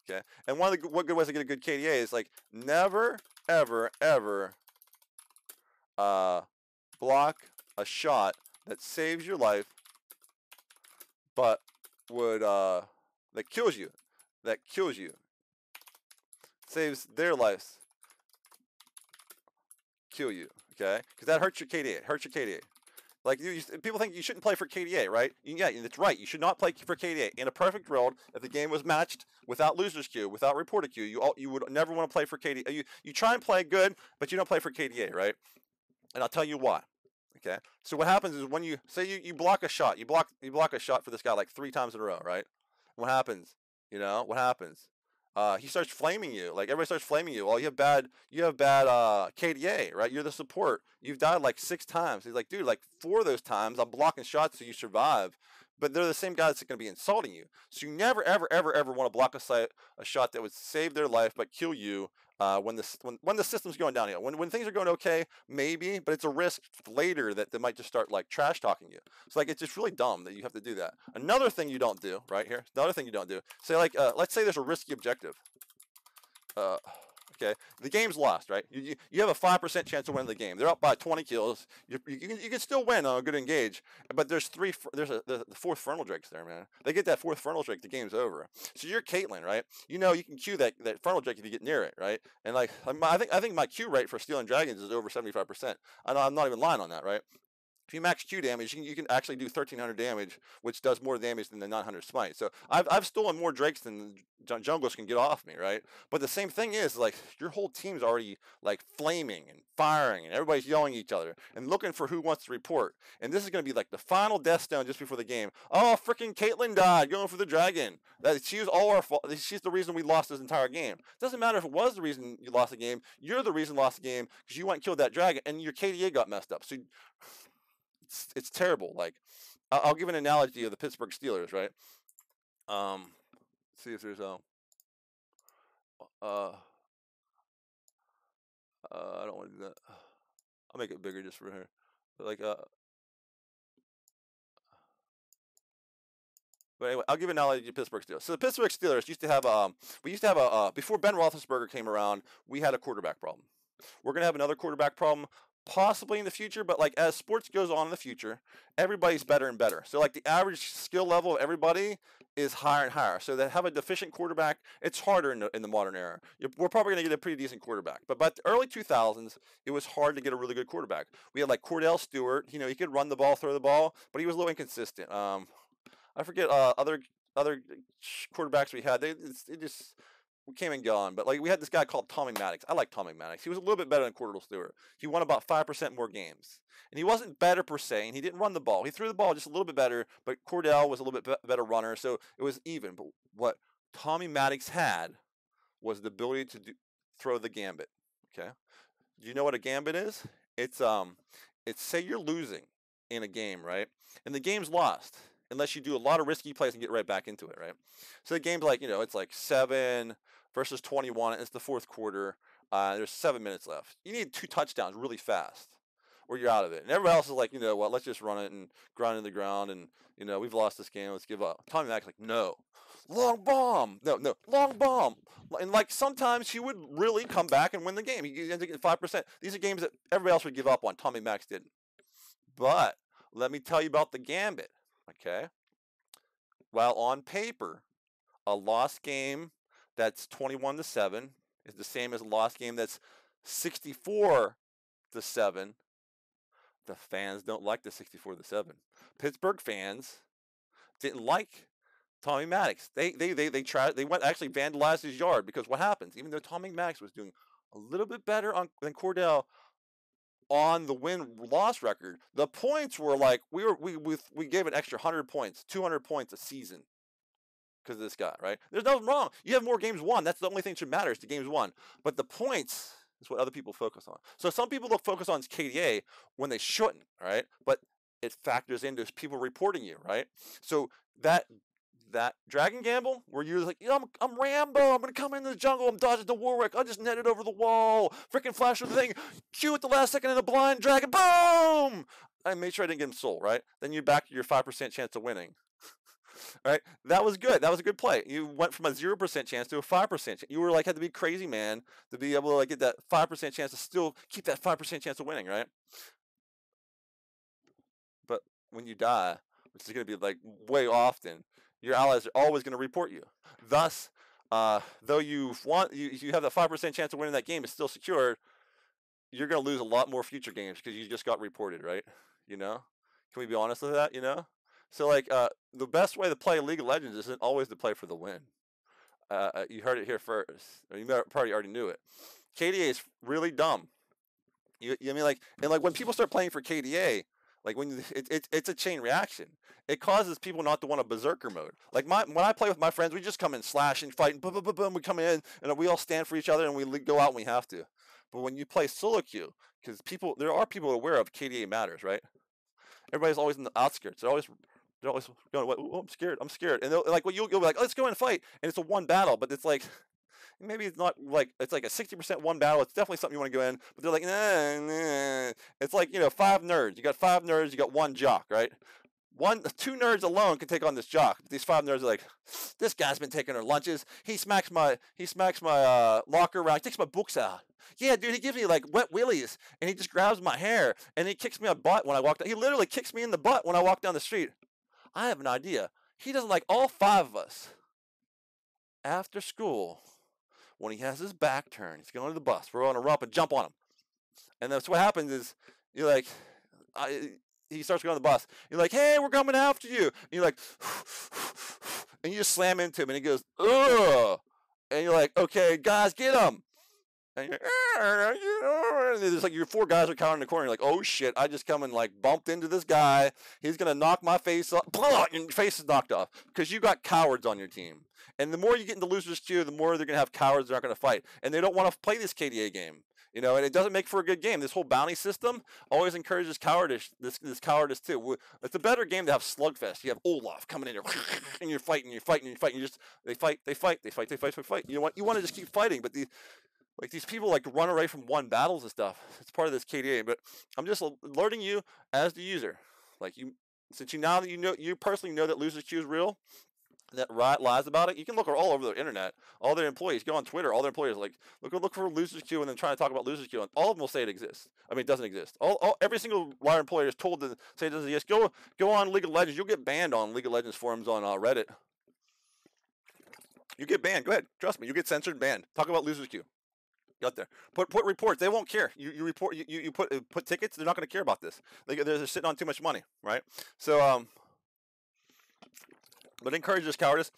Okay, and one of the good ways to get a good KDA is like never, ever, ever block a shot that saves your life, but would that kills you, saves their lives, kill you. Okay, because that hurts your KDA. It hurts your KDA. Like people think you shouldn't play for KDA, right? Yeah, that's right. You should not play for KDA. In a perfect world, if the game was matched without Loserq, without reported queue, you would never want to play for KDA. You try and play good, but you don't play for KDA, right? And I'll tell you why. Okay. So what happens is when you say you block a shot, you block a shot for this guy like 3 times in a row, right? What happens? What happens? He starts flaming you. Like everybody starts flaming you. Well, you have bad KDA, right? You're the support. You've died like 6 times. He's like, dude, like 4 of those times I'm blocking shots so you survive. But they're the same guys that's going to be insulting you. So you never, ever, ever, ever want to block a shot that would save their life but kill you when the system's going downhill. When things are going okay, maybe, but it's a risk later that they might just start like trash talking you. So like it's just really dumb that you have to do that. Another thing you don't do, right here. Another thing you don't do. Say like let's say there's a risky objective. Okay, the game's lost, right? You have a 5% chance of winning the game. They're up by 20 kills. You can still win on a good engage, but there's the 4th Fernal Drake's there, man. They get that 4th Fernal Drake, the game's over. So you're Caitlyn, right? You can queue that Fernal Drake if you get near it, right? And like I think my queue rate for stealing dragons is over 75%. I'm not even lying on that, right? If you max Q damage, you can actually do 1300 damage, which does more damage than the 900 smite. So I've stolen more drakes than junglers can get off me, right? But the same thing is like your whole team's already like flaming and firing, and everybody's yelling at each other and looking for who wants to report. And this is going to be like the final death stone just before the game. Oh, freaking Caitlyn died going for the dragon. She's all our fault. She's the reason we lost this entire game. Doesn't matter if it was the reason you lost the game. You're the reason you lost the game because you went and killed that dragon and your KDA got messed up. So it's terrible. Like, I'll give an analogy of the Pittsburgh Steelers, right? Let's see if there's I don't want to do that. I'll make it bigger just for here. But like, but anyway, I'll give an analogy to Pittsburgh Steelers. So the Pittsburgh Steelers used to have before Ben Roethlisberger came around, we had a quarterback problem. We're gonna have another quarterback problem. possibly in the future, but like as sports goes on in the future, everybody's better and better. So like the average skill level of everybody is higher and higher. So to have a deficient quarterback, it's harder in the modern era. We're probably going to get a pretty decent quarterback, but by the early 2000s, it was hard to get a really good quarterback. We had like Cordell Stewart. You know, he could run the ball, throw the ball, but he was a little inconsistent. I forget other quarterbacks we had. It just came and gone. But like we had this guy called Tommy Maddox. I like Tommy Maddox. He was a little bit better than Cordell Stewart. He won about 5% more games, and he wasn't better per se. And he didn't run the ball. He threw the ball just a little bit better. But Cordell was a little bit better runner, so it was even. But what Tommy Maddox had was the ability to throw the gambit. Okay, do you know what a gambit is? It's say you're losing in a game, right? And the game's lost unless you do a lot of risky plays and get right back into it, right? So the game's like, it's like 7 versus 21. And it's the fourth quarter. There's 7 minutes left. You need 2 touchdowns really fast, or you're out of it. And everybody else is like, what? Let's just run it and grind in the ground. And we've lost this game. Let's give up. Tommy Mac's like, no, long bomb. No, long bomb. And like sometimes he would really come back and win the game. He ends up getting 5%. These are games that everybody else would give up on. Tommy Max didn't. But let me tell you about the gambit. Okay. While on paper, a lost game that's 21-7 is the same as a lost game that's 64-7. The fans don't like the 64-7. Pittsburgh fans didn't like Tommy Maddox. They went actually vandalized his yard, because what happens? Even though Tommy Maddox was doing a little bit better than Cordell on the win-loss record, the points were like we gave an extra 100 points, 200 points a season because of this guy, right? There's nothing wrong. You have more games won. That's the only thing that should matter, is the games won. But the points is what other people focus on. So some people focus on KDA when they shouldn't, right? But it factors into people reporting you, right? So that dragon gamble where you're like, I'm Rambo, I'm gonna come into the jungle, I'm dodging the Warwick, I just netted over the wall, freaking flash the thing, cue at the last second in a blind dragon, boom! I made sure I didn't get him sold, right? Then you're back to your 5% chance of winning. Right? That was good. That was a good play. You went from a 0% chance to a 5% chance. You were like, had to be crazy, man, to be able to like get that 5% chance to still keep that 5% chance of winning, right? But when you die, which is going to be like way often, your allies are always going to report you. Thus, though you have that 5% chance of winning that game, it's still secured. You're going to lose a lot more future games because you just got reported, right? Can we be honest with that? So like the best way to play League of Legends isn't always to play for the win. You heard it here first. Or you probably already knew it. KDA is really dumb. You mean like, and like when people start playing for KDA, like when it's a chain reaction. It causes people not to want a berserker mode. Like when I play with my friends, we just come in slashing, fighting, boom, boom, boom, boom. We come in and we all stand for each other and we go out when we have to. But when you play solo queue, because there are people aware of KDA matters, right? Everybody's always in the outskirts. They're always going, oh, I'm scared. And like, you'll be like, let's go and fight. And it's a one battle, but it's like, maybe it's not like, it's like a 60% one battle. It's definitely something you want to go in, but they're like, nah. It's like, 5 nerds. You got 5 nerds, you got 1 jock, right? 2 nerds alone can take on this jock. But these 5 nerds are like, this guy's been taking our lunches. He smacks my locker around. He takes my books out. Yeah, dude, he gives me like wet willies, and he just grabs my hair, and he kicks me on the butt when I walk down. He literally kicks me in the butt when I walk down the street. I have an idea. He doesn't like all 5 of us. After school, when he has his back turned, he's going to the bus. We're on a rump and jump on him. And that's what happens is, you're like, he starts going on the bus. You're like, hey, we're coming after you. And you're like, and you just slam into him, and he goes, ugh. And you're like, okay, guys, get him. And there's like your 4 guys are counting in the corner. You're like, oh shit, I just come and like bumped into this guy. He's gonna knock my face off. And your face is knocked off because you got cowards on your team. And the more you get into Loserq queue, the more they're gonna have cowards that aren't gonna fight, and they don't want to play this KDA game. And it doesn't make for a good game. This whole bounty system always encourages cowardice. This cowardice too. It's a better game to have slugfest. You have Olaf coming in here, and you're fighting. They fight. You want to just keep fighting, but these people like run away from one battles and stuff. It's part of this KDA. But I'm just alerting you as the user. Like since now that you personally know that Loserq queue is real, that lies about it. You can look all over the internet. All their employees go on Twitter. All their employees like look for Loserq and then try to talk about Loserq, and all of them will say it exists. I mean, it doesn't exist. Every single wire employer is told to say it doesn't exist. Go on League of Legends. You'll get banned on League of Legends forums on Reddit. You get banned. Go ahead. Trust me. You get censored, banned. Talk about Loserq. Got there. Put reports. They won't care. You report. You put tickets. They're not going to care about this. They're sitting on too much money, right? So but encourage this cowardice.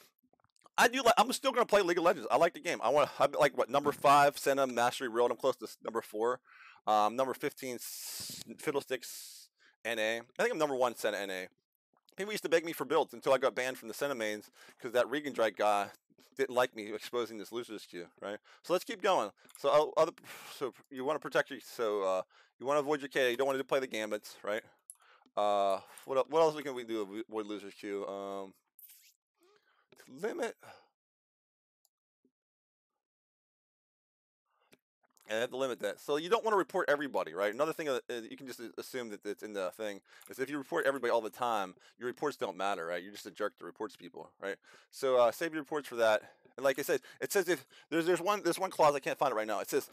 I do like. I'm still gonna play League of Legends. I like the game. I'm like what number 5 Senna Mastery World. I'm close to number 4. Number 15 Fiddlesticks NA. I think I'm number 1 Senna NA. People used to beg me for builds until I got banned from the Senna mains because that Regan Drake guy didn't like me exposing this Loserq queue, right? So let's keep going. So you want to protect your. So you want to avoid your K. You don't want to play the gambits, right? What else can we do to avoid Loserq queue? Limit. And I have to limit that. So you don't want to report everybody, right? Another thing you can just assume that it's in the thing is if you report everybody all the time, your reports don't matter, right? You're just a jerk that reports people, right? So save your reports for that. And like I said, it says if there's one clause, I can't find it right now. It says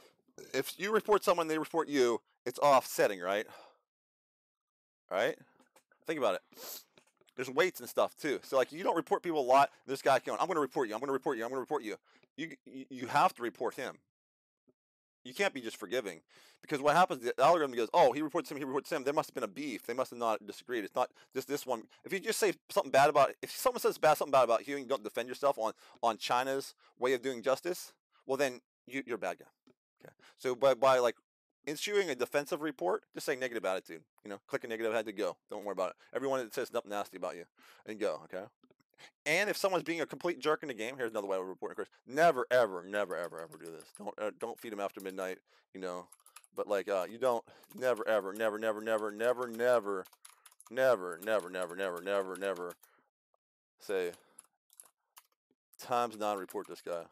if you report someone, they report you, it's offsetting, right? Right? Think about it. There's weights and stuff too. So like you don't report people a lot. This guy going, I'm going to report you. I'm going to report you. I'm going to report you. You have to report him. You can't be just forgiving, because what happens? The algorithm goes, "Oh, he reports him. He reports him. There must have been a beef. They must have not disagreed. It's not just this one." If you just say something bad about, if someone says something bad about you, and you don't defend yourself on China's way of doing justice, well then you're a bad guy. Okay. So by like issuing a defensive report, just say negative attitude. Click a negative, had to go. Don't worry about it. Everyone that says something nasty about you, and go. Okay. And if someone's being a complete jerk in the game, here's another way of reporting, Chris. Never, ever, never, ever, ever do this. Don't feed them after midnight, But like, you don't, never, ever, never, never, never, never, never, never, never, never, never, never, never say, times 9 report this guy.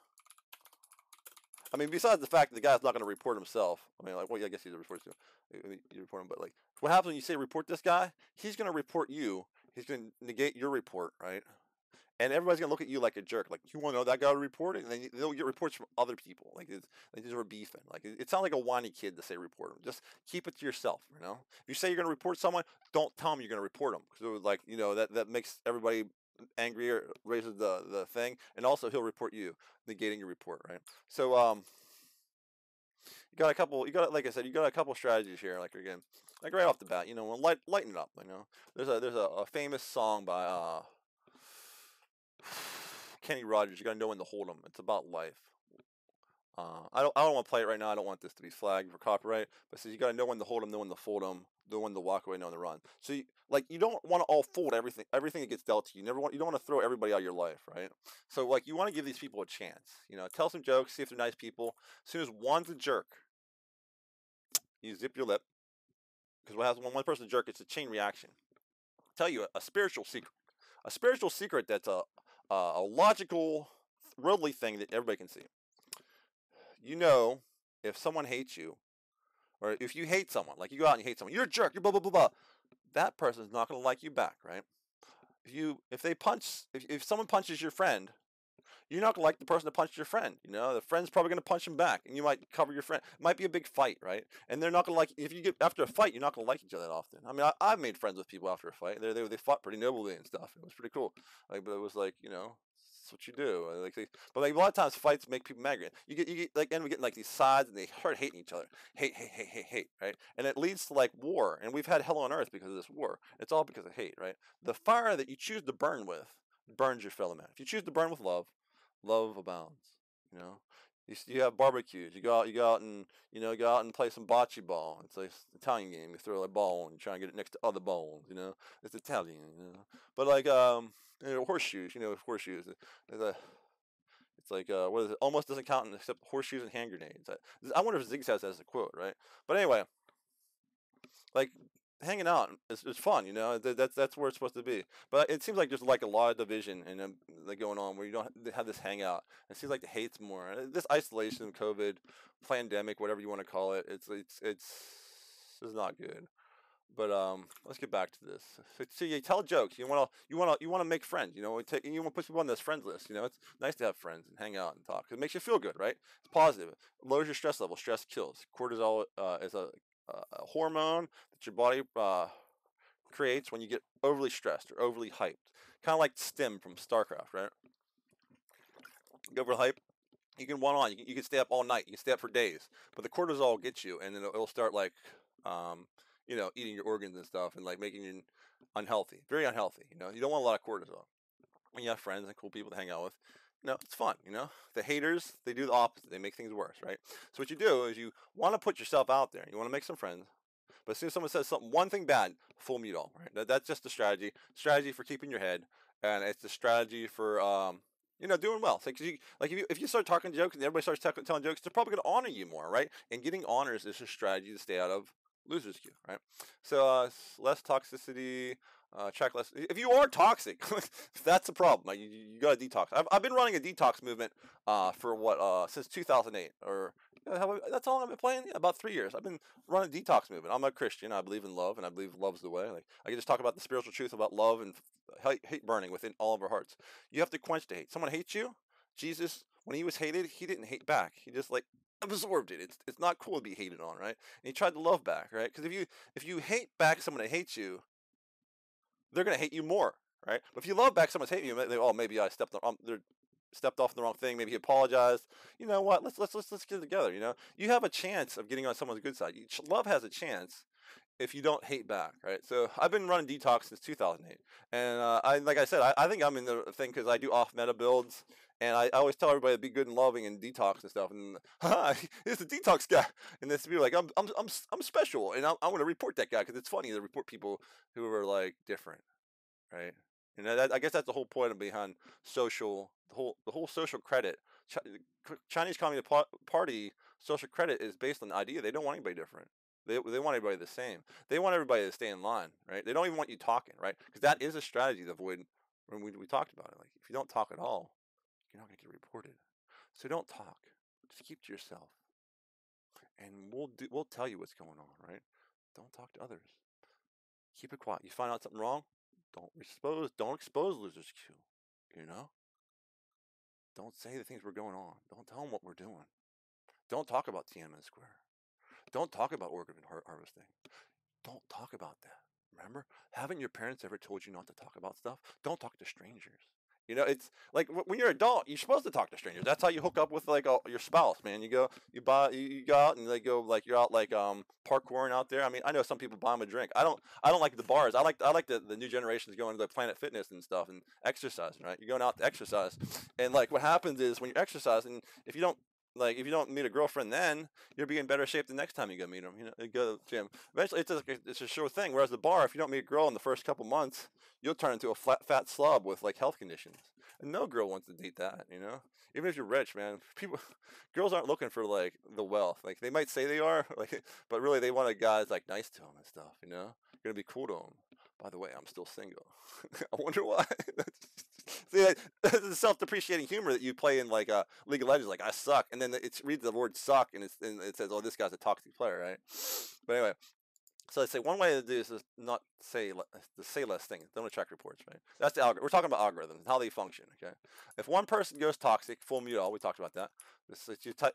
I mean, besides the fact that the guy's not going to report himself. I mean, like, well, yeah, I guess he's a report too. You report him, but like, what happens when you say report this guy? He's going to report you. He's going to negate your report, right? And everybody's gonna look at you like a jerk. Like, you want to know that guy reported? And then they'll get reports from other people. Like they just were beefing. Like it sounds like a whiny kid to say report them. Just keep it to yourself. If you say you're gonna report someone, don't tell them you're gonna report them, because like that makes everybody angry or raises the thing. And also he'll report you, negating your report, right? So you got a couple. Like I said, you got a couple strategies here. Like again, like right off the bat, lighten it up. There's a famous song by Kenny Rogers. You gotta know when to hold 'em. It's about life. I don't want to play it right now. I don't want this to be flagged for copyright. But it says you gotta know when to hold 'em, know when to fold 'em, know when to walk away, know when to run. So you don't want to all fold everything that gets dealt to you. You don't want to throw everybody out of your life, right? So like you want to give these people a chance. Tell some jokes, see if they're nice people. As soon as one's a jerk, you zip your lip, because what happens when one person's a jerk? It's a chain reaction. I'll tell you a spiritual secret. A spiritual secret that's a logical, worldly thing that everybody can see. If someone hates you, or if you hate someone, like you go out and you hate someone, you're a jerk, you're blah blah blah blah. That person's not going to like you back, right? If someone punches your friend, you're not going to like the person that punched your friend. The friend's probably going to punch him back, and you might cover your friend. It might be a big fight, right? And they're not going to like, if you get after a fight, you're not going to like each other that often. I mean, I've made friends with people after a fight. They fought pretty nobly and stuff. It was pretty cool. Like, but it was like, that's what you do. But like a lot of times fights make people mad. You get like, and we get like these sides, and they start hating each other. Hate, right? And it leads to like war. And we've had hell on earth because of this war. It's all because of hate, right? The fire that you choose to burn with burns your fellow man. If you choose to burn with love abounds. You have barbecues. You go out and play some bocce ball. It's like an Italian game. You throw a ball and you try and get it next to other balls. It's Italian. But like horseshoes. Horseshoes. It's like what is it? Almost doesn't count except horseshoes and hand grenades. I wonder if Ziggs has that as a quote, right? But anyway, like hanging out is fun, that's where it's supposed to be. But it seems like there's like a lot of division and like going on where you don't have this hangout. It seems like the hate's more. This isolation, COVID, pandemic, whatever you want to call it, it's not good. But let's get back to this. So you tell jokes. You wanna make friends. You want to put people on this friends list. It's nice to have friends and hang out and talk. It makes you feel good, right? It's positive. It lowers your stress level. Stress kills. Cortisol is a hormone that your body creates when you get overly stressed or overly hyped. Kind of like Stim from StarCraft, right? You get overly hyped. You can one on. You can stay up all night. You can stay up for days. But the cortisol gets you, and then it'll start like, um, eating your organs and stuff, and like making you unhealthy, very unhealthy. You don't want a lot of cortisol. When you have friends and cool people to hang out with, it's fun. The haters, they do the opposite. They make things worse, right? So what you do is you want to put yourself out there. You want to make some friends. But as soon as someone says one thing bad, full mute all. Right? That's just the strategy. Strategy for keeping your head, and it's the strategy for doing well. So, if you start talking jokes and everybody starts telling jokes, they're probably going to honor you more, right? And getting honors is a strategy to stay out of Loserq, right? So less toxicity. Check less. If you are toxic, that's a problem. You got to detox. I've been running a detox movement for since 2008, or that's all I've been playing. About 3 years. I've been running a detox movement. I'm a Christian. I believe in love, and I believe love's the way. Like I can just talk about the spiritual truth about love and hate burning within all of our hearts. You have to quench the hate. Someone hates you. Jesus, when he was hated, he didn't hate back. He just like absorbed it. It's not cool to be hated on, right? And he tried to love back, right? Because if you hate back someone that hates you, they're gonna hate you more, right? But if you love back someone's hating you, maybe I stepped off the wrong thing. Maybe he apologized. You know what? Let's get it together. You have a chance of getting on someone's good side. Love has a chance if you don't hate back, right? So I've been running detox since 2008, and like I said, I think I'm in the thing because I do off meta builds, and I always tell everybody to be good and loving and detox and stuff. And here's the detox guy, and this people like I'm special, and I'm going to report that guy because it's funny to report people who are like different, right? And I guess that's the whole point of behind the whole social credit. Chinese Communist Party social credit is based on the idea they don't want anybody different. They want everybody the same. They want everybody to stay in line, right? They don't even want you talking, right? Because that is a strategy to avoid. When we talked about it, like if you don't talk at all, you're not gonna get reported. So don't talk. Just keep to yourself, and we'll tell you what's going on, right? Don't talk to others. Keep it quiet. You find out something wrong, don't expose Loserq. Don't say the things we're going on. Don't tell them what we're doing. Don't talk about Tiananmen Square. Don't talk about organ harvesting. Don't talk about that. Remember? Haven't your parents ever told you not to talk about stuff? Don't talk to strangers. It's like when you're an adult, you're supposed to talk to strangers. That's how you hook up with like your spouse, man. You go out and they go like you're out like parkouring out there. I mean, I know some people buy them a drink. I don't like the bars. I like the new generations going to the Planet Fitness and stuff and exercising. Right? You're going out to exercise, and like what happens is when you're exercising, if you don't meet a girlfriend, then you'll be in better shape the next time you go meet them. You go to the gym. Eventually, it's a sure thing. Whereas the bar, if you don't meet a girl in the first couple months, you'll turn into a fat slob with like health conditions. And no girl wants to date that. Even if you're rich, man. Girls aren't looking for like the wealth. Like they might say they are, like, but really they want a guy that's like nice to them and stuff. Gonna be cool to them. By the way, I'm still single. I wonder why. See, that's the self-depreciating humor that you play in like League of Legends. Like I suck, and then it reads the word "suck" and it says, "Oh, this guy's a toxic player," right? But anyway, so I'd say one way to do this is not say less things. Don't attract reports, right? That's the algorithm. We're talking about algorithms, how they function. Okay, if one person goes toxic, full mute all. We talked about that.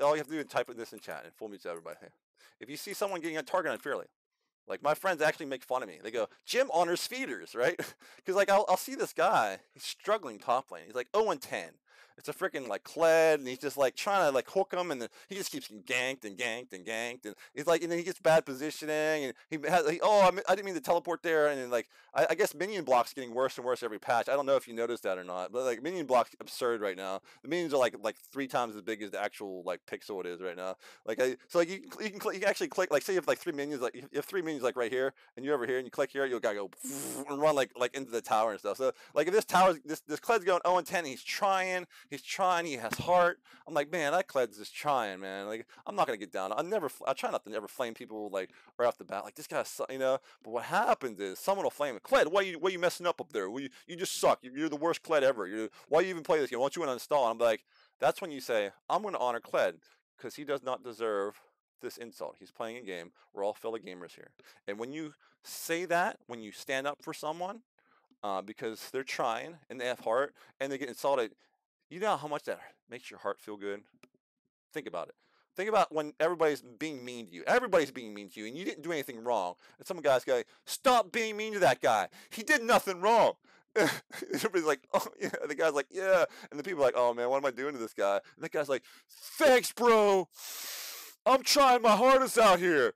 All you have to do is type this in chat and full mute everybody. If you see someone getting a target unfairly, like my friends actually make fun of me. They go, Jim honors feeders, right? Because like I'll see this guy, he's struggling top lane. He's like 0-10. It's a freaking like Kled, and he's just like trying to like hook him, and then he just keeps getting ganked and ganked and ganked, and he's like, and then he gets bad positioning, and I didn't mean to teleport there, and then like I guess minion blocks getting worse and worse every patch. I don't know if you noticed that or not, but like minion blocks absurd right now. The minions are like 3 times as big as the actual like pixel it is right now. You can actually click, like say you have like 3 minions, like you have 3 minions like right here, and you're over here, and you click here, you'll gotta go and run like into the tower and stuff. So like if this Kled's going 0-10, and he's trying, he has heart. I'm like, man, that Kled's just trying, man. Like I'm not gonna get down. I try not to never flame people like right off the bat. Like this guy's, But what happens is someone will flame him. Kled, why are you messing up there? You just suck. You're the worst Kled ever. Why you even play this game? Why don't you uninstall? And I'm like, that's when you say, I'm gonna honor Kled because he does not deserve this insult. He's playing a game. We're all fellow gamers here. And when you say that, when you stand up for someone, because they're trying and they have heart and they get insulted, you know how much that makes your heart feel good? Think about it. Think about when everybody's being mean to you. Everybody's being mean to you, and you didn't do anything wrong. And some guy's going, "Stop being mean to that guy. He did nothing wrong." Everybody's like, "Oh yeah." And the guy's like, "Yeah." And the people are like, "Oh man, what am I doing to this guy?" And the guy's like, "Thanks, bro. I'm trying my hardest out here,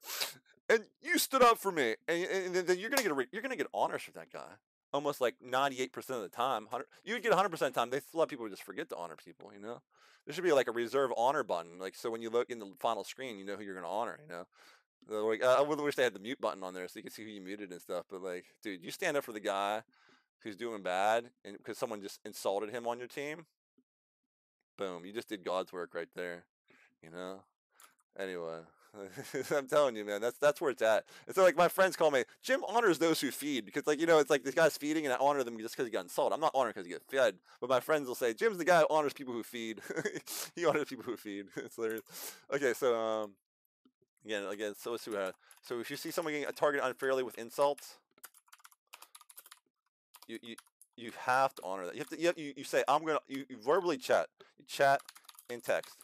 and you stood up for me." And then you're gonna get honors from that guy. Almost like 98% of the time, you would get 100% of the time. They a lot of people just forget to honor people. There should be like a reserve honor button. Like so, when you look in the final screen, you know who you're gonna honor. Like I would wish they had the mute button on there so you can see who you muted and stuff. But like, dude, you stand up for the guy who's doing bad, and because someone just insulted him on your team, boom, you just did God's work right there. You know. Anyway, I'm telling you, man, that's where it's at. And so, like, my friends call me Jim honors those who feed because, like, it's like this guy's feeding, and I honor them just because he got insulted. I'm not honoring because he get fed, but my friends will say Jim's the guy who honors people who feed. He honors people who feed. It's hilarious. Okay, so again, so let's see what. So if you see someone getting targeted unfairly with insults, you have to honor that. You say you verbally chat. You chat in text.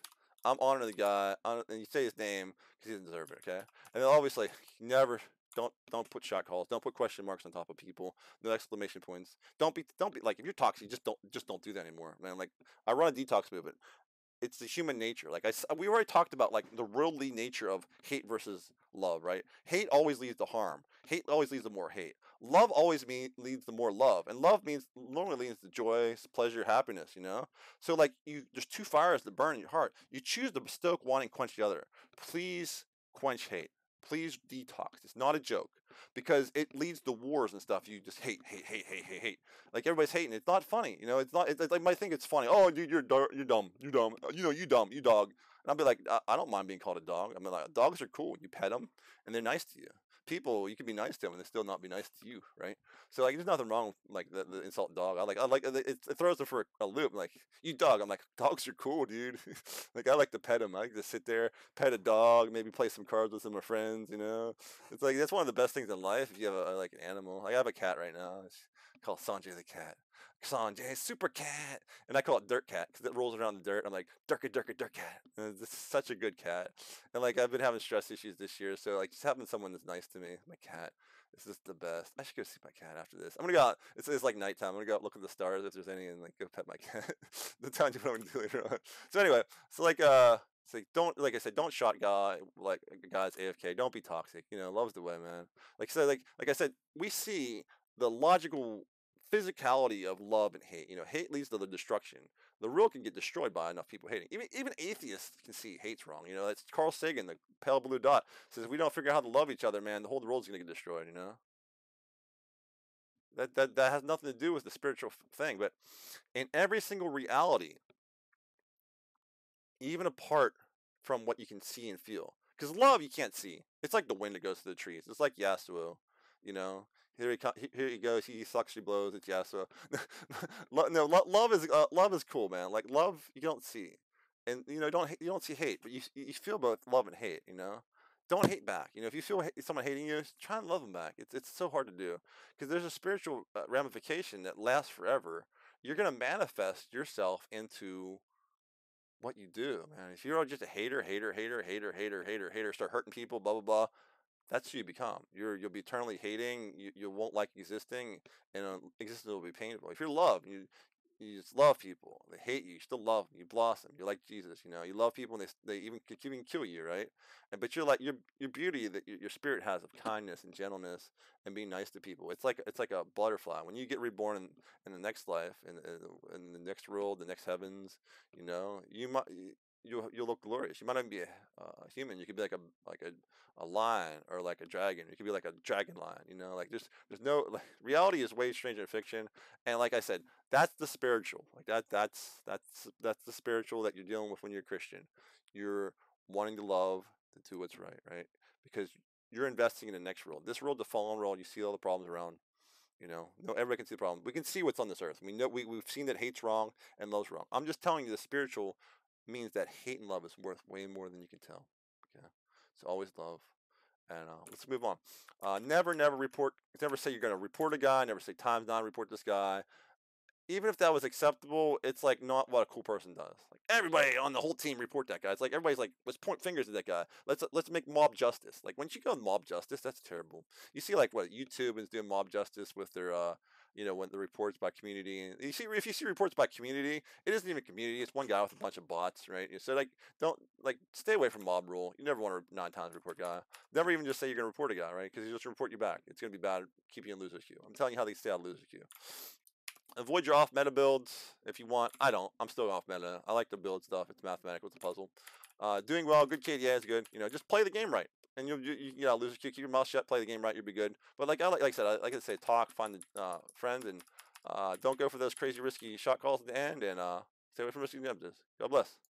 I'm honoring the guy, and you say his name because he doesn't deserve it. Okay, and then obviously never don't put shot calls. Don't put question marks on top of people. No exclamation points. Don't be like if you're toxic, just don't do that anymore, man. Like I run a detox movement. It's the human nature. Like we already talked about like the worldly nature of hate versus love, right? Hate always leads to harm. Hate always leads to more hate. Love always leads to more love, and love means normally leads to joy, pleasure, happiness. So like there's two fires that burn in your heart. You choose to stoke one and quench the other. Please quench hate. Please detox. It's not a joke because it leads to wars and stuff. You just hate, hate, hate, hate, hate, hate. Like everybody's hating. It's not funny. It's not. It's like might think it's funny. Oh, dude, you're dumb. You're dumb. You dumb. You dog. And I'll be like, I don't mind being called a dog. I mean, like dogs are cool. You pet them and they're nice to you. People, you can be nice to them and they still not be nice to you, right? So like, there's nothing wrong with like the insult dog. I like it throws them for a loop. Like you dog. I'm like dogs are cool, dude. Like I like to pet them. I like to sit there, pet a dog, maybe play some cards with some of my friends. It's like that's one of the best things in life if you have like an animal. Like I have a cat right now. It's called Sanjay the cat. Sanjay, super cat, and I call it Dirt Cat because it rolls around in the dirt. I'm like Dirka Dirt Cat. And it's such a good cat. And like I've been having stress issues this year, so like just having someone that's nice to me, my cat, is just the best. I should go see my cat after this. I'm gonna go out. It's like nighttime. I'm gonna go out look at the stars if there's any, and like go pet my cat. The time you what I'm gonna do later on. So anyway, so like it's like don't like I said, don't shot guys AFK. Don't be toxic. Love's the way, man. Like I said, we see the logical physicality of love and hate. Hate leads to the destruction. The world can get destroyed by enough people hating. Even atheists can see hate's wrong. That's Carl Sagan, the pale blue dot, says if we don't figure out how to love each other, man, the whole world's gonna get destroyed. That has nothing to do with the spiritual thing. But in every single reality, even apart from what you can see and feel, because love you can't see. It's like the wind that goes through the trees. It's like Yasuo. you know. Here he goes. He sucks. She blows. It's Yasuo. No, love is cool, man. Like love, you don't see, and you don't see hate, but you feel both love and hate. Don't hate back. If you feel someone hating you, try and love them back. It's so hard to do because there's a spiritual ramification that lasts forever. You're gonna manifest yourself into what you do, man. If you're just a hater, start hurting people, blah blah blah, that's who you become. You'll be eternally hating. You won't like existing, and existence will be painful. If you're love, you just love people. They hate you. You still love them. You blossom. You're like Jesus. You love people, and they even could even kill you, right? But you're like your beauty that your spirit has of kindness and gentleness and being nice to people. It's like a butterfly. When you get reborn in the next life, in the next world, the next heavens, you might. You'll look glorious. You might not even be a human. You could be like a lion or like a dragon. You could be like a dragon lion. Like there's no like, reality is way stranger than fiction. And like I said, that's the spiritual. Like that's the spiritual that you're dealing with when you're a Christian. You're wanting to love to do what's right, right? Because you're investing in the next world. This world, the fallen world, you see all the problems around. No, everybody can see the problem. We can see what's on this earth. We know we've seen that hate's wrong and love's wrong. I'm just telling you the spiritual means that hate and love is worth way more than you can tell. Okay. So always love. And let's move on. Never report. Never say you're going to report a guy. Never say times non-report this guy. Even if that was acceptable, it's like not what a cool person does. Like everybody on the whole team report that guy. It's like everybody's like, let's point fingers at that guy. Let's make mob justice. Like once you go mob justice, that's terrible. You see like what YouTube is doing mob justice with their when the reports by community. And you see if you see reports by community, it isn't even community. It's one guy with a bunch of bots, right? So like don't like stay away from mob rule. You never want to 9 times report a guy. Never even just say you're gonna report a guy, right? Because he'll just report you back. It's gonna be bad. Keep you in loser's queue. I'm telling you how they stay out of loser's queue. Avoid your off meta builds if you want. I don't. I'm still off meta. I like to build stuff. It's mathematical. It's a puzzle. Doing well. Good KDA is good. Just play the game right. And you lose a queue. Keep your mouth shut. Play the game right. You'll be good. But like I said, I like to say, talk, find the friends, and don't go for those crazy risky shot calls at the end. And stay away from risky objectives. God bless.